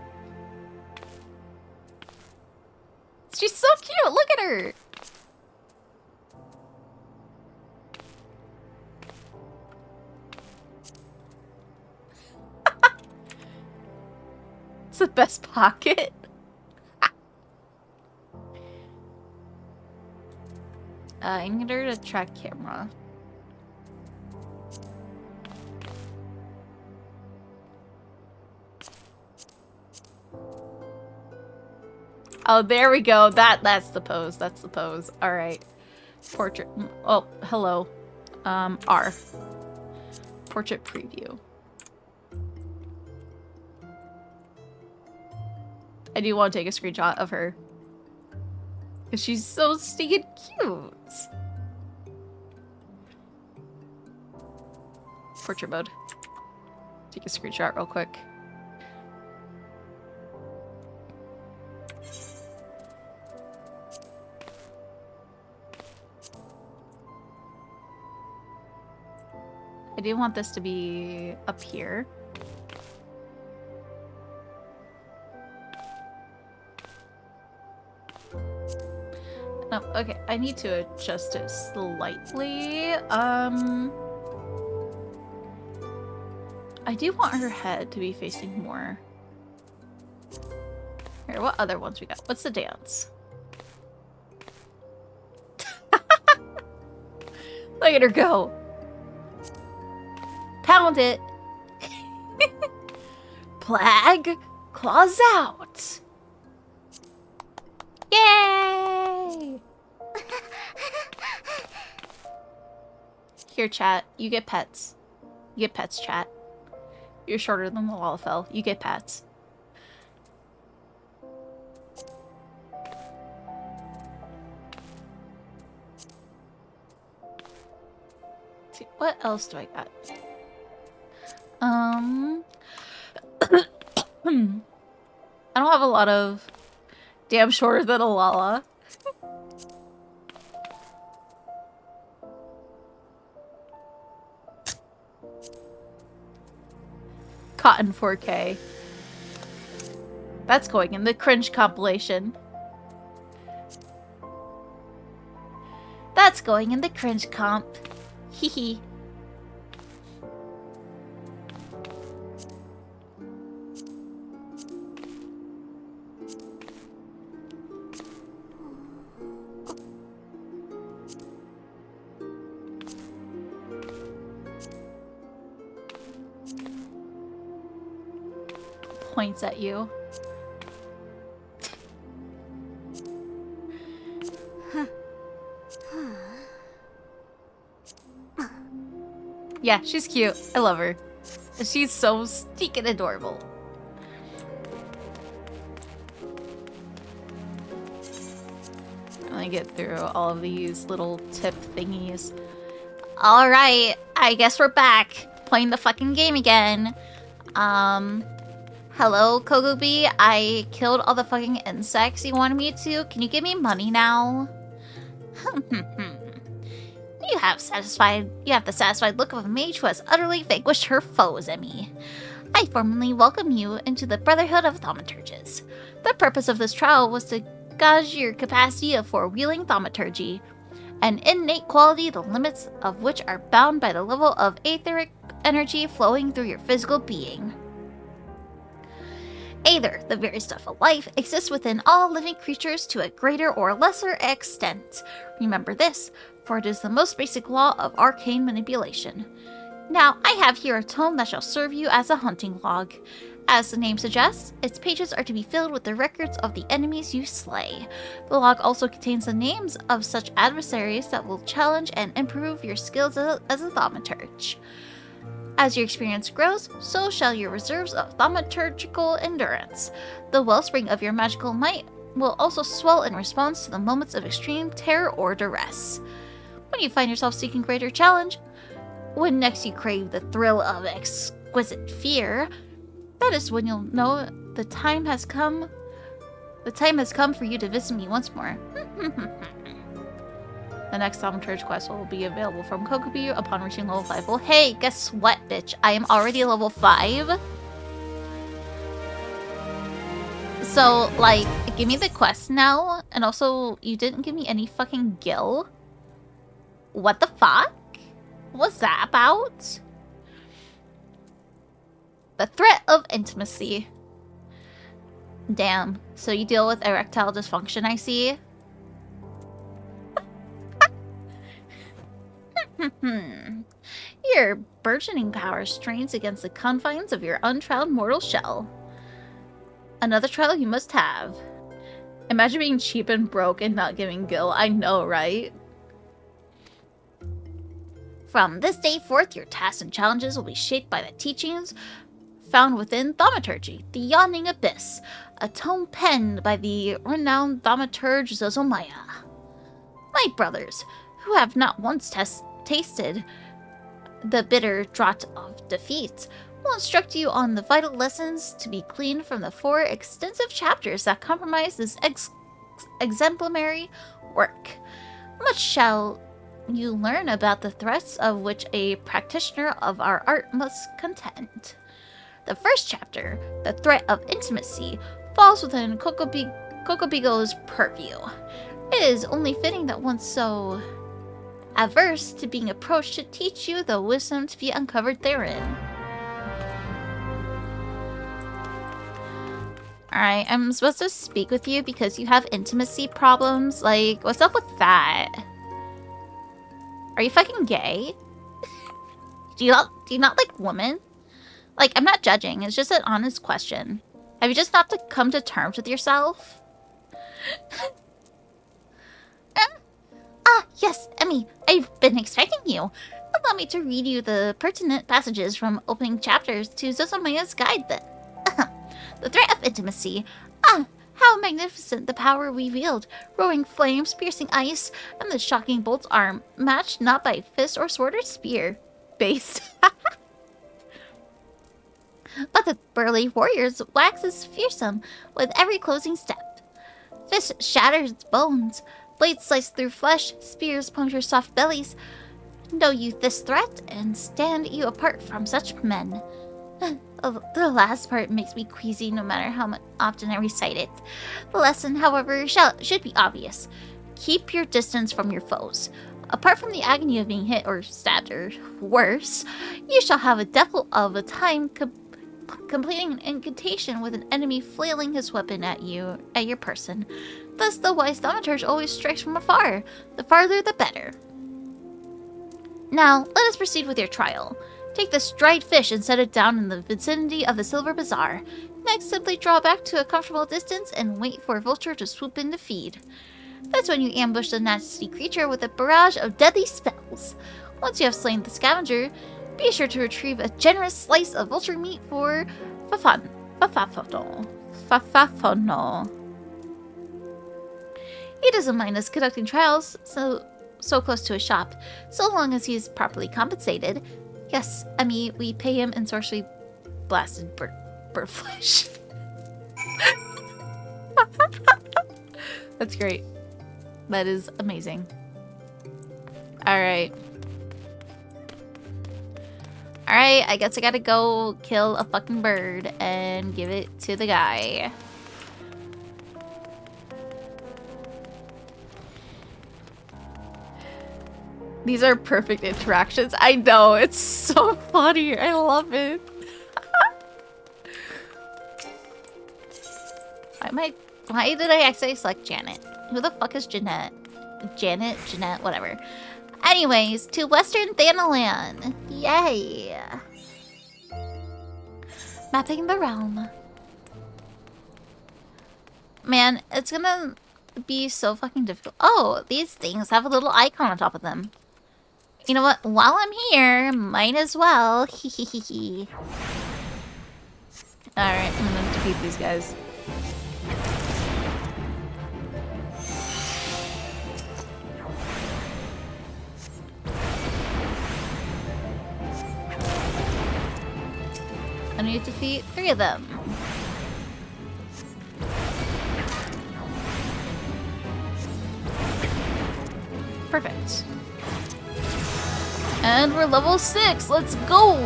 She's so cute. Look at her. It's the best pocket. I need her to track camera. Oh, there we go. That's the pose. That's the pose. All right. Portrait. Oh, hello. R. Portrait preview. I do want to take a screenshot of her. Because she's so stinking cute. Portrait mode. Take a screenshot real quick. I do want this to be up here. No, okay, I need to adjust it slightly. I do want her head to be facing more. Here, what other ones we got? What's the dance? Look at her go. Pound it. Plague, claws out. Yay! Here, chat. You get pets. You get pets, chat. You're shorter than the Lalafell. You get pets. Let's see, what else do I got? I don't have a lot of damn shorter than a Lala. Cotton 4K. That's going in the cringe compilation. That's going in the cringe comp. Hehe. Points at you. Yeah, she's cute. I love her. She's so stinking adorable. I'm gonna get through all of these little tip thingies. Alright, I guess we're back. Playing the fucking game again. Hello, Kogobi. I killed all the fucking insects you wanted me to. Can you give me money now? You have the satisfied look of a mage who has utterly vanquished her foes, Emmy. I formally welcome you into the Brotherhood of Thaumaturges. The purpose of this trial was to gauge your capacity for wielding thaumaturgy, an innate quality the limits of which are bound by the level of etheric energy flowing through your physical being. Aether, the very stuff of life, exists within all living creatures to a greater or lesser extent. Remember this, for it is the most basic law of arcane manipulation. Now, I have here a tome that shall serve you as a hunting log. As the name suggests, its pages are to be filled with the records of the enemies you slay. The log also contains the names of such adversaries that will challenge and improve your skills as a thaumaturge. As your experience grows, so shall your reserves of thaumaturgical endurance. The wellspring of your magical might will also swell in response to the moments of extreme terror or duress. When you find yourself seeking greater challenge, when next you crave the thrill of exquisite fear, that is when you'll know the time has come. The time has come for you to visit me once more. The next thaumaturge quest will be available from Kokobu upon reaching level 5. Well, hey, guess what, bitch? I am already level 5. So, like, give me the quest now. And also, you didn't give me any fucking gil. What the fuck? What's that about? The threat of intimacy. Damn. So you deal with erectile dysfunction, I see. Your burgeoning power strains against the confines of your untried mortal shell. Another trial you must have. Imagine being cheap and broke and not giving Gil. I know, right? From this day forth, your tasks and challenges will be shaped by the teachings found within Thaumaturgy, the Yawning Abyss, a tome penned by the renowned thaumaturge Zozomaya. My brothers, who have not once tasted the bitter draught of defeat, will instruct you on the vital lessons to be gleaned from the 4 extensive chapters that comprise this exemplary work. Much shall you learn about the threats of which a practitioner of our art must contend. The first chapter, the threat of intimacy, falls within Kokobigo's purview. It is only fitting that one so averse to being approached should teach you the wisdom to be uncovered therein. Alright, I'm supposed to speak with you because you have intimacy problems? Like, what's up with that? Are you fucking gay? Do you not like women? Like, I'm not judging, it's just an honest question. Have you just not to come to terms with yourself? Yes, Emmy, I've been expecting you. Allow me to read you the pertinent passages from opening chapters to Zozomaya's guide then. The threat of intimacy. How magnificent the power we wield. Roaring flames, piercing ice, and the shocking bolts are matched not by fist or sword or spear. Based. But the burly warriors waxes fearsome with every closing step. Fist shatters bones, blades slice through flesh, spears puncture soft bellies. Know you this threat, and stand you apart from such men. The last part makes me queasy no matter how often I recite it. The lesson, however, should be obvious. Keep your distance from your foes. Apart from the agony of being hit or stabbed or worse, you shall have a devil of a time completing an incantation with an enemy flailing his weapon at your person. Thus the wise thaumaturge always strikes from afar. The farther the better. Now, let us proceed with your trial. Take this dried fish and set it down in the vicinity of the Silver Bazaar. Next, simply draw back to a comfortable distance and wait for a vulture to swoop in to feed. That's when you ambush the nasty creature with a barrage of deadly spells. Once you have slain the scavenger, be sure to retrieve a generous slice of vulture meat for Fafafono. He doesn't mind us conducting trials so close to his shop, so long as he is properly compensated. Yes, I mean, we pay him in sorcery blasted bird flesh. That's great. That is amazing. Alright. Alright, I guess I gotta go kill a fucking bird and give it to the guy. These are perfect interactions. I know, it's so funny. I love it. Why did I actually select Janet? Who the fuck is Jeanette? Janet, whatever. Anyways, to Western Thanalan. Yay! Mapping the realm. Man, it's gonna be so fucking difficult. Oh, these things have a little icon on top of them. You know what? While I'm here, might as well. Hehehe. Alright, I'm gonna defeat these guys. I need to defeat 3 of them. Perfect. And we're level 6. Let's go!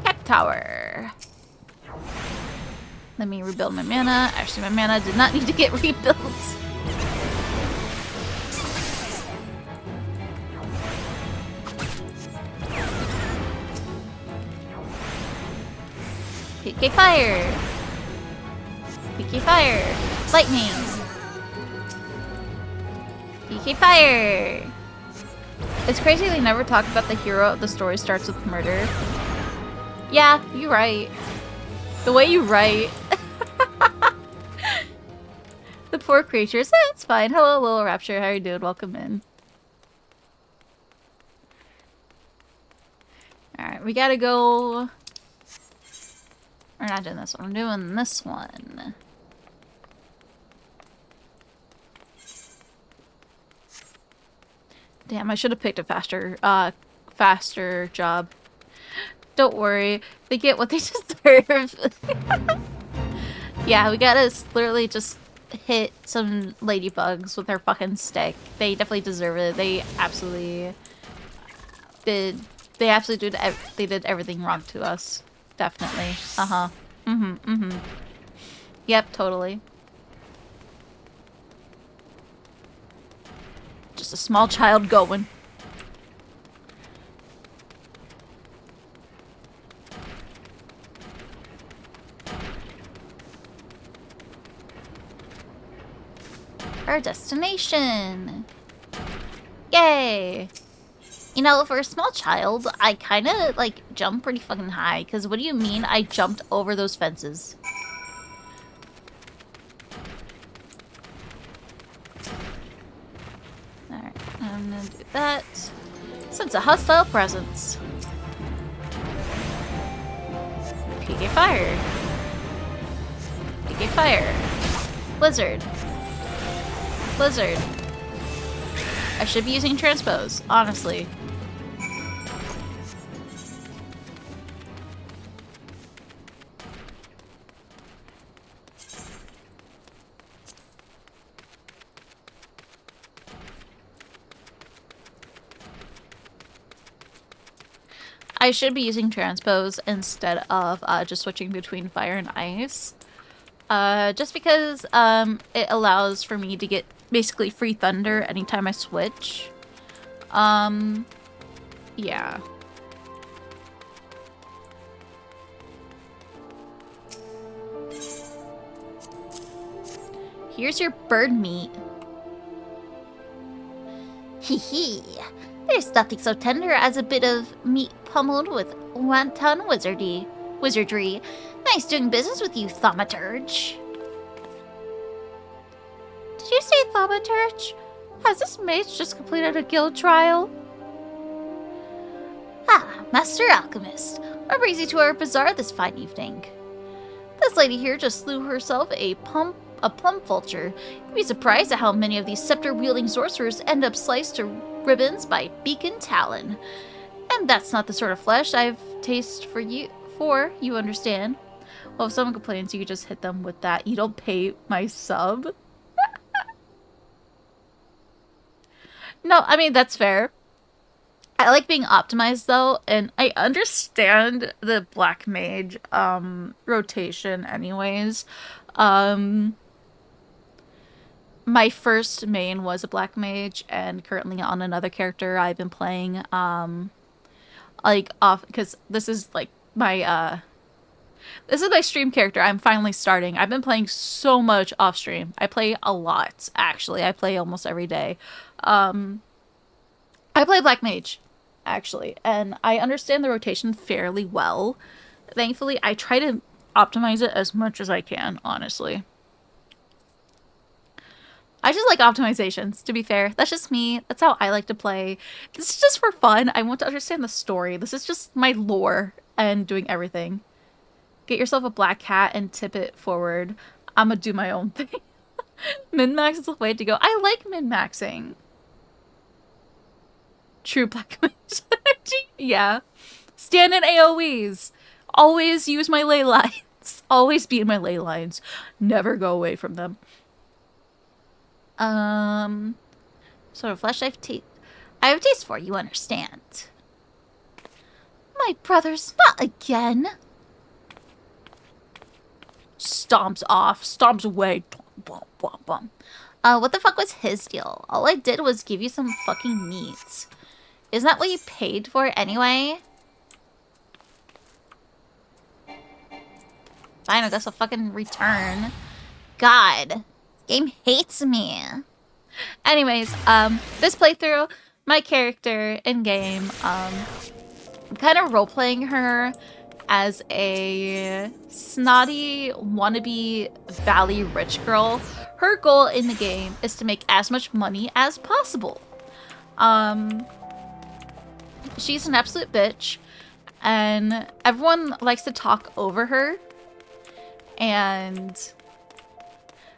Cat Tower. Let me rebuild my mana. Actually, my mana did not need to get rebuilt. PK Fire! PK Fire! Lightning! PK Fire! It's crazy they never talk about the hero of the story starts with murder. Yeah, you're right. The way you write. The The poor creatures. It's fine. Hello, little Rapture. How you doing? Welcome in. Alright, we gotta go... We're not doing this one. We're doing this one. Damn, I should have picked a faster job. Don't worry. They get what they deserve. Yeah, we gotta literally just hit some ladybugs with our fucking stick. They definitely deserve it. They absolutely did. They absolutely did. They did everything wrong to us. Definitely. Uh-huh. Mm-hmm. Mm-hmm. Yep, totally. Just a small child going. Our destination. Yay. You know, for a small child, I kind of, like, jump pretty fucking high. Because what do you mean I jumped over those fences? Alright, I'm gonna do that. Sense a hostile presence. PK Fire. PK Fire. Blizzard. Blizzard. I should be using Transpose, honestly. I should be using Transpose instead of just switching between fire and ice. Just because it allows for me to get basically free thunder anytime I switch. Yeah. Here's your bird meat. Hee hee. There's nothing so tender as a bit of meat pummeled with wanton wizardry. Nice doing business with you, Thaumaturge. Did you say Thaumaturge? Has this mage just completed a guild trial? Ah, Master Alchemist. What brings you to our bazaar this fine evening? This lady here just slew herself a plum vulture. You'd be surprised at how many of these scepter-wielding sorcerers end up sliced to ribbons by beacon talon. And that's not the sort of flesh I've tasted for, you understand. Well, if someone complains, you just hit them with that. You don't pay my sub. No, I mean, that's fair. I like being optimized, though, and I understand the black mage rotation anyways. My first main was a black mage, and currently on another character I've been playing, like, off, because this is, like, my, this is my stream character I'm finally starting. I've been playing so much off stream. I play a lot, actually. I play almost every day. I play black mage, actually, and I understand the rotation fairly well. Thankfully, I try to optimize it as much as I can, honestly. I just like optimizations, to be fair. That's just me. That's how I like to play. This is just for fun. I want to understand the story. This is just my lore and doing everything. Get yourself a black cat and tip it forward. I'm gonna do my own thing. Min-max is the way to go. I like min-maxing. True black mage. Yeah. Stand in AoEs. Always use my ley lines. Always be in my ley lines. Never go away from them. Sort of flesh I have a taste for, you understand. My brothers, not again. Stomps off. Stomps away. Bum, bum, bum. What the fuck was his deal? All I did was give you some fucking meat. Isn't that what you paid for anyway? Fine, I guess I'll fucking return. God. Game hates me. Anyways, this playthrough, my character in game, I'm kind of role-playing her as a snotty, wannabe valley rich girl, her goal in the game is to make as much money as possible. She's an absolute bitch, and everyone likes to talk over her, and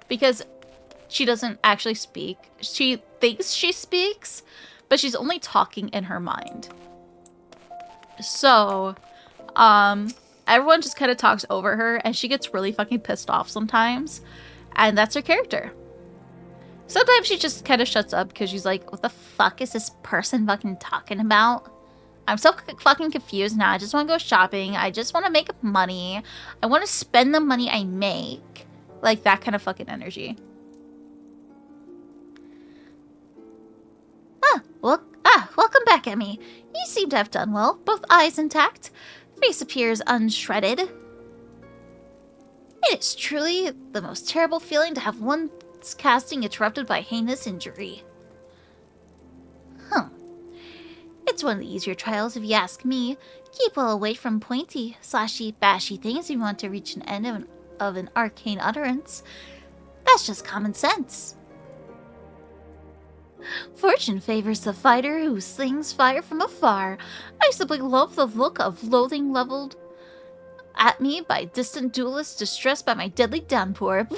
because she doesn't actually speak, she thinks she speaks, but she's only talking in her mind. So, everyone just kind of talks over her, and she gets really fucking pissed off sometimes, and that's her character. Sometimes she just kind of shuts up because she's like, what the fuck is this person fucking talking about? I'm so fucking confused now. I just want to go shopping. I just want to make money. I want to spend the money I make. Like, that kind of fucking energy. Welcome back, Emmy. You seem to have done well. Both eyes intact. Face appears unshredded. It is truly the most terrible feeling to have one's casting interrupted by heinous injury. It's one of the easier trials if you ask me. Keep well away from pointy, slashy, bashy things if you want to reach an end of an arcane utterance. That's just common sense. Fortune favors the fighter who slings fire from afar. I simply love the look of loathing leveled at me by distant duelists distressed by my deadly downpour.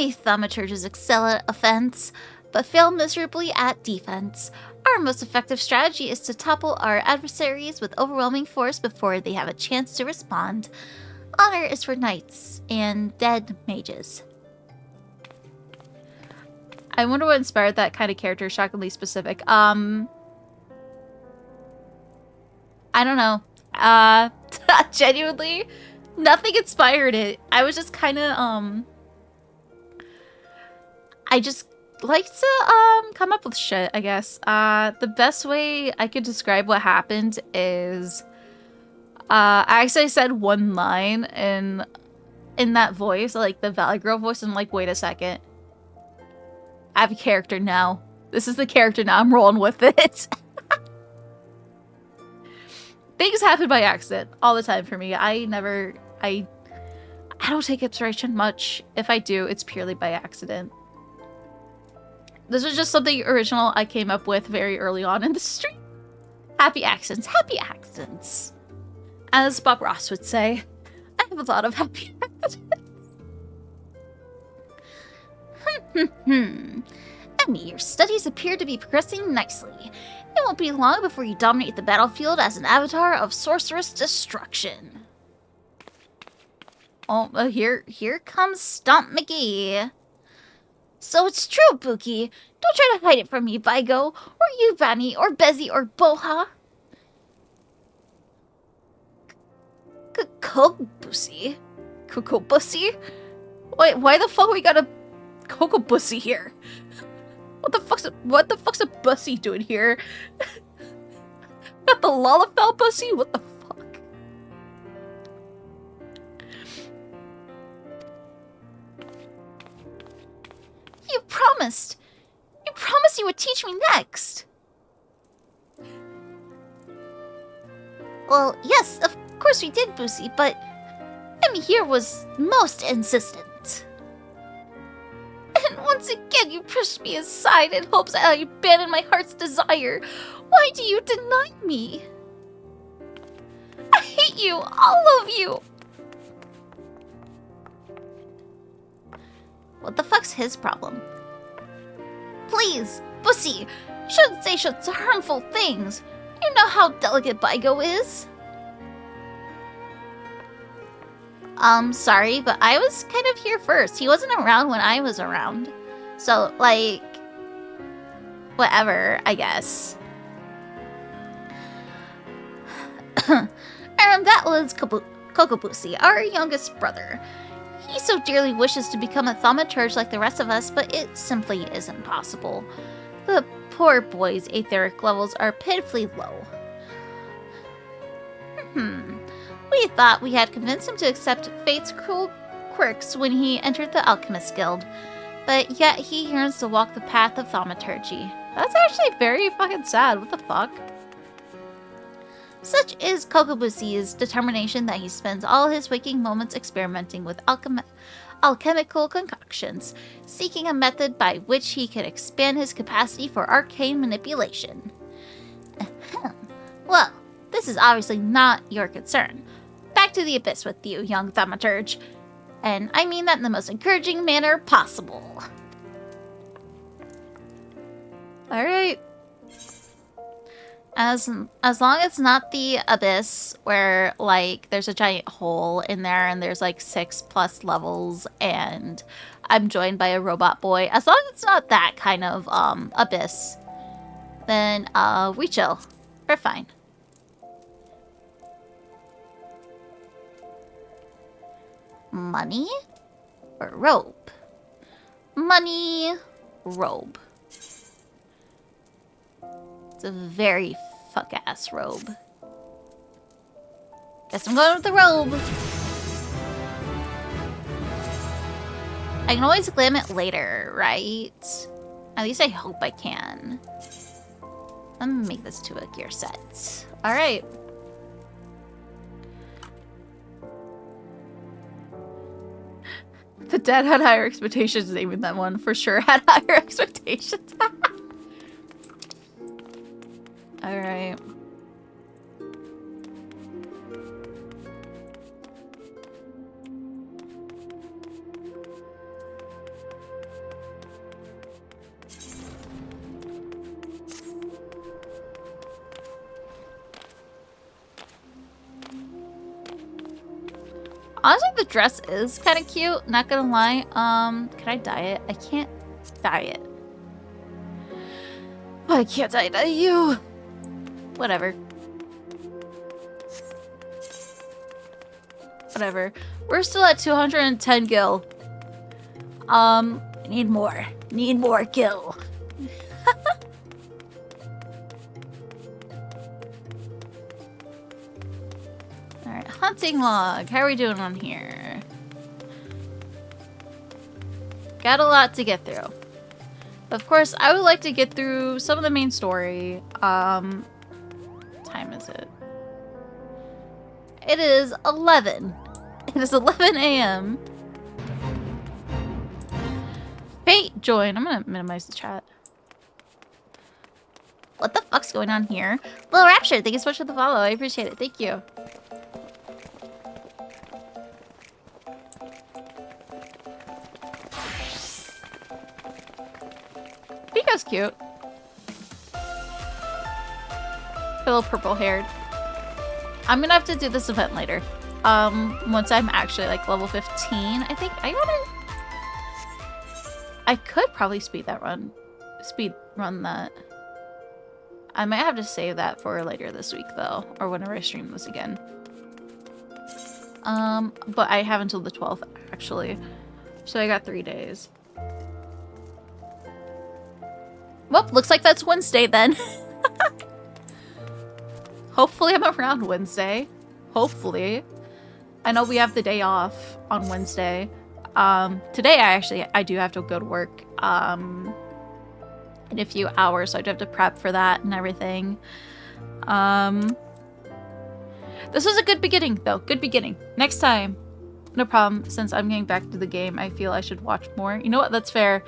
Thaumaturges excel at offense, but fail miserably at defense. Our most effective strategy is to topple our adversaries with overwhelming force before they have a chance to respond. Honor is for knights and dead mages. I wonder what inspired that kind of character, shockingly specific. I don't know. Genuinely, nothing inspired it. I was just kind of, I just like to, come up with shit, I guess. The best way I could describe what happened is, I actually said one line in that voice, like the Valley Girl voice, and I'm like, wait a second. I have a character now. This is the character now. I'm rolling with it. Things happen by accident all the time for me. I don't take inspiration much. If I do, it's purely by accident. This was just something original I came up with very early on in the stream. Happy accidents. Happy accidents. As Bob Ross would say, I have a lot of happy accidents. Emmy, your studies appear to be progressing nicely. It won't be long before you dominate the battlefield as an avatar of sorceress destruction. Oh, here comes Stomp McGee. So it's true, Buki. Don't try to hide it from me, Baigo, or you, Bani, or Bezzy, or Boha. Kokobusi? Kokobusi? Wait, why the fuck we got a Kokobusi here? What the fuck's a bussy doing here? Got the Lollapel bussy? What the fuck? You promised you would teach me next. Well, yes, of course we did, Busi, but Emmy here was most insistent. And once again, you pushed me aside in hopes that I abandon my heart's desire. Why do you deny me? I hate you, all of you. What the fuck's his problem? Please, Bussy, you shouldn't say such harmful things. You know how delicate Baigo is. Sorry, but I was kind of here first. He wasn't around when I was around. So, like, whatever, I guess. That was Kokobusi, our youngest brother. He so dearly wishes to become a thaumaturge like the rest of us, but it simply isn't possible. The poor boy's etheric levels are pitifully low. We thought we had convinced him to accept fate's cruel quirks when he entered the Alchemist Guild, but yet he yearns to walk the path of thaumaturgy. That's actually very fucking sad. What the fuck? Such is Kokobusi's determination that he spends all his waking moments experimenting with alchemical concoctions, seeking a method by which he can expand his capacity for arcane manipulation. Ahem. Well, this is obviously not your concern. Back to the abyss with you, young thaumaturge. And I mean that in the most encouraging manner possible. Alright. As long as it's not the abyss where, like, there's a giant hole in there and there's, like, 6+ levels and I'm joined by a robot boy. As long as it's not that kind of, abyss, then, we chill. We're fine. Money or robe? Money, robe. It's a very fuck-ass robe. Guess I'm going with the robe. I can always glam it later, right? At least I hope I can. Let me make this to a gear set. Alright. The dad had higher expectations, naming that one for sure had higher expectations. Alright. Honestly, the dress is kind of cute, not gonna lie. Can I dye it? I can't dye it. Why can't I dye you? Whatever. Whatever. We're still at 210 gil. Need more. Need more gil. Alright, hunting log. How are we doing on here? Got a lot to get through. Of course, I would like to get through some of the main story. What time is it? It is 11. It is 11 a.m. Fate join. I'm gonna minimize the chat. What the fuck's going on here? Little Rapture, thank you so much for the follow. I appreciate it. Thank you. Pico's cute. A little purple haired. I'm gonna have to do this event later. Once I'm actually like level 15, I think I could probably speed run that. I might have to save that for later this week though, or whenever I stream this again. But I have until the 12th actually, so I got 3 days. Well, looks like that's Wednesday then. Hopefully I'm around Wednesday. Hopefully. I know we have the day off on Wednesday. Today I do have to go to work in a few hours, so I do have to prep for that and everything. This was a good beginning though. Good beginning. Next time, no problem. Since I'm getting back to the game, I feel I should watch more. You know what? That's fair.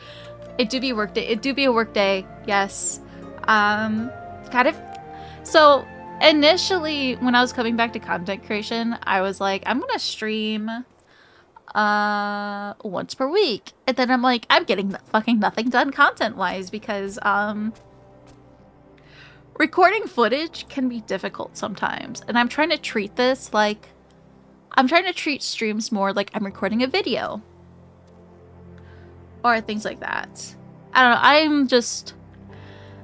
It do be a work day. It do be a work day. Yes. Kind of. So initially, when I was coming back to content creation, I was like, I'm gonna stream once per week. And then I'm like, I'm getting fucking nothing done content-wise because recording footage can be difficult sometimes. And I'm trying to treat this like I'm trying to treat streams more like I'm recording a video. Or things like that. I don't know. I'm just...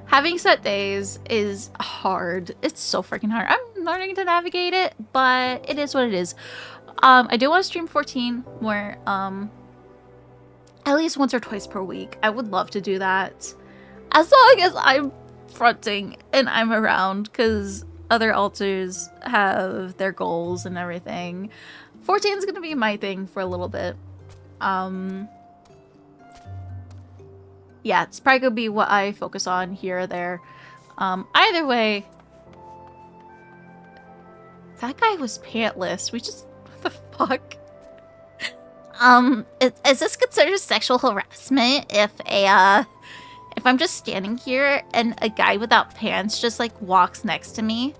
Having set days is hard. It's so freaking hard. I'm learning to navigate it, but it is what it is. I do want to stream 14 more, at least once or twice per week. I would love to do that. As long as I'm fronting and I'm around, because other alters have their goals and everything. 14 is going to be my thing for a little bit. Yeah, it's probably going to be what I focus on here or there. Either way, That guy was pantless. We just... What the fuck? Is this considered sexual harassment if if I'm just standing here and a guy without pants just like walks next to me?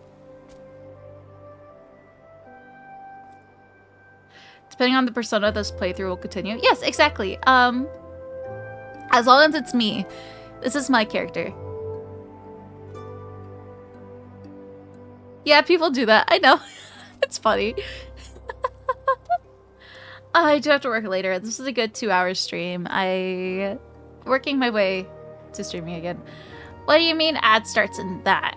Depending on the persona, this playthrough will continue. Yes, exactly. As long as it's me. This is my character. Yeah, people do that. I know. It's funny. I do have to work later. This is a good 2-hour stream. Working my way to streaming again. What do you mean ad starts in that?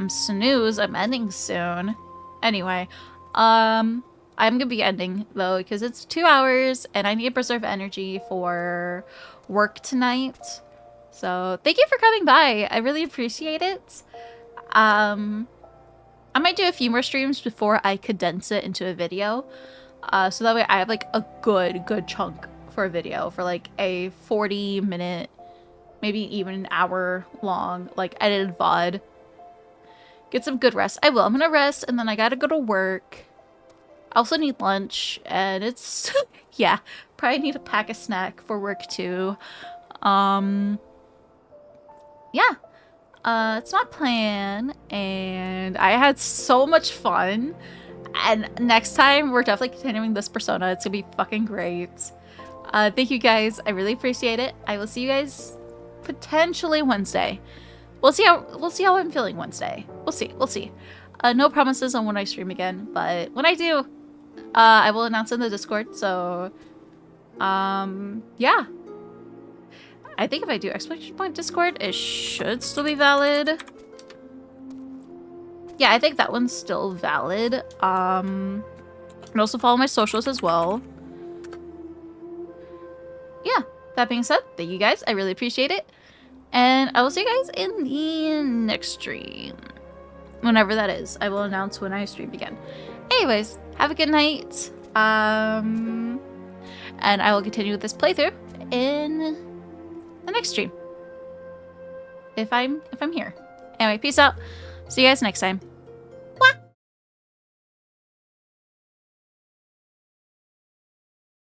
Snooze, I'm ending soon. Anyway, I'm gonna be ending though because it's 2 hours and I need to preserve energy for work tonight. So thank you for coming by. I really appreciate it. I might do a few more streams before I condense it into a video. So that way I have like a good chunk for a video for like a 40-minute, maybe even an hour long, like edited VOD. Get some good rest. I will. I'm gonna rest and then I gotta go to work. I also need lunch and it's, yeah, probably need to pack a snack for work too. Yeah. It's my plan and I had so much fun. And next time, we're definitely continuing this persona. It's gonna be fucking great. Thank you guys. I really appreciate it. I will see you guys potentially Wednesday. We'll see how I'm feeling Wednesday. We'll see. No promises on when I stream again, but when I do, I will announce in the Discord. So, yeah. I think if I do exclamation point Discord, it should still be valid. Yeah, I think that one's still valid. And also follow my socials as well. Yeah, that being said, thank you guys. I really appreciate it. And I will see you guys in the next stream. Whenever that is. I will announce when I stream again. Anyways, have a good night. And I will continue with this playthrough in the next stream. If I'm here. Anyway, peace out. See you guys next time.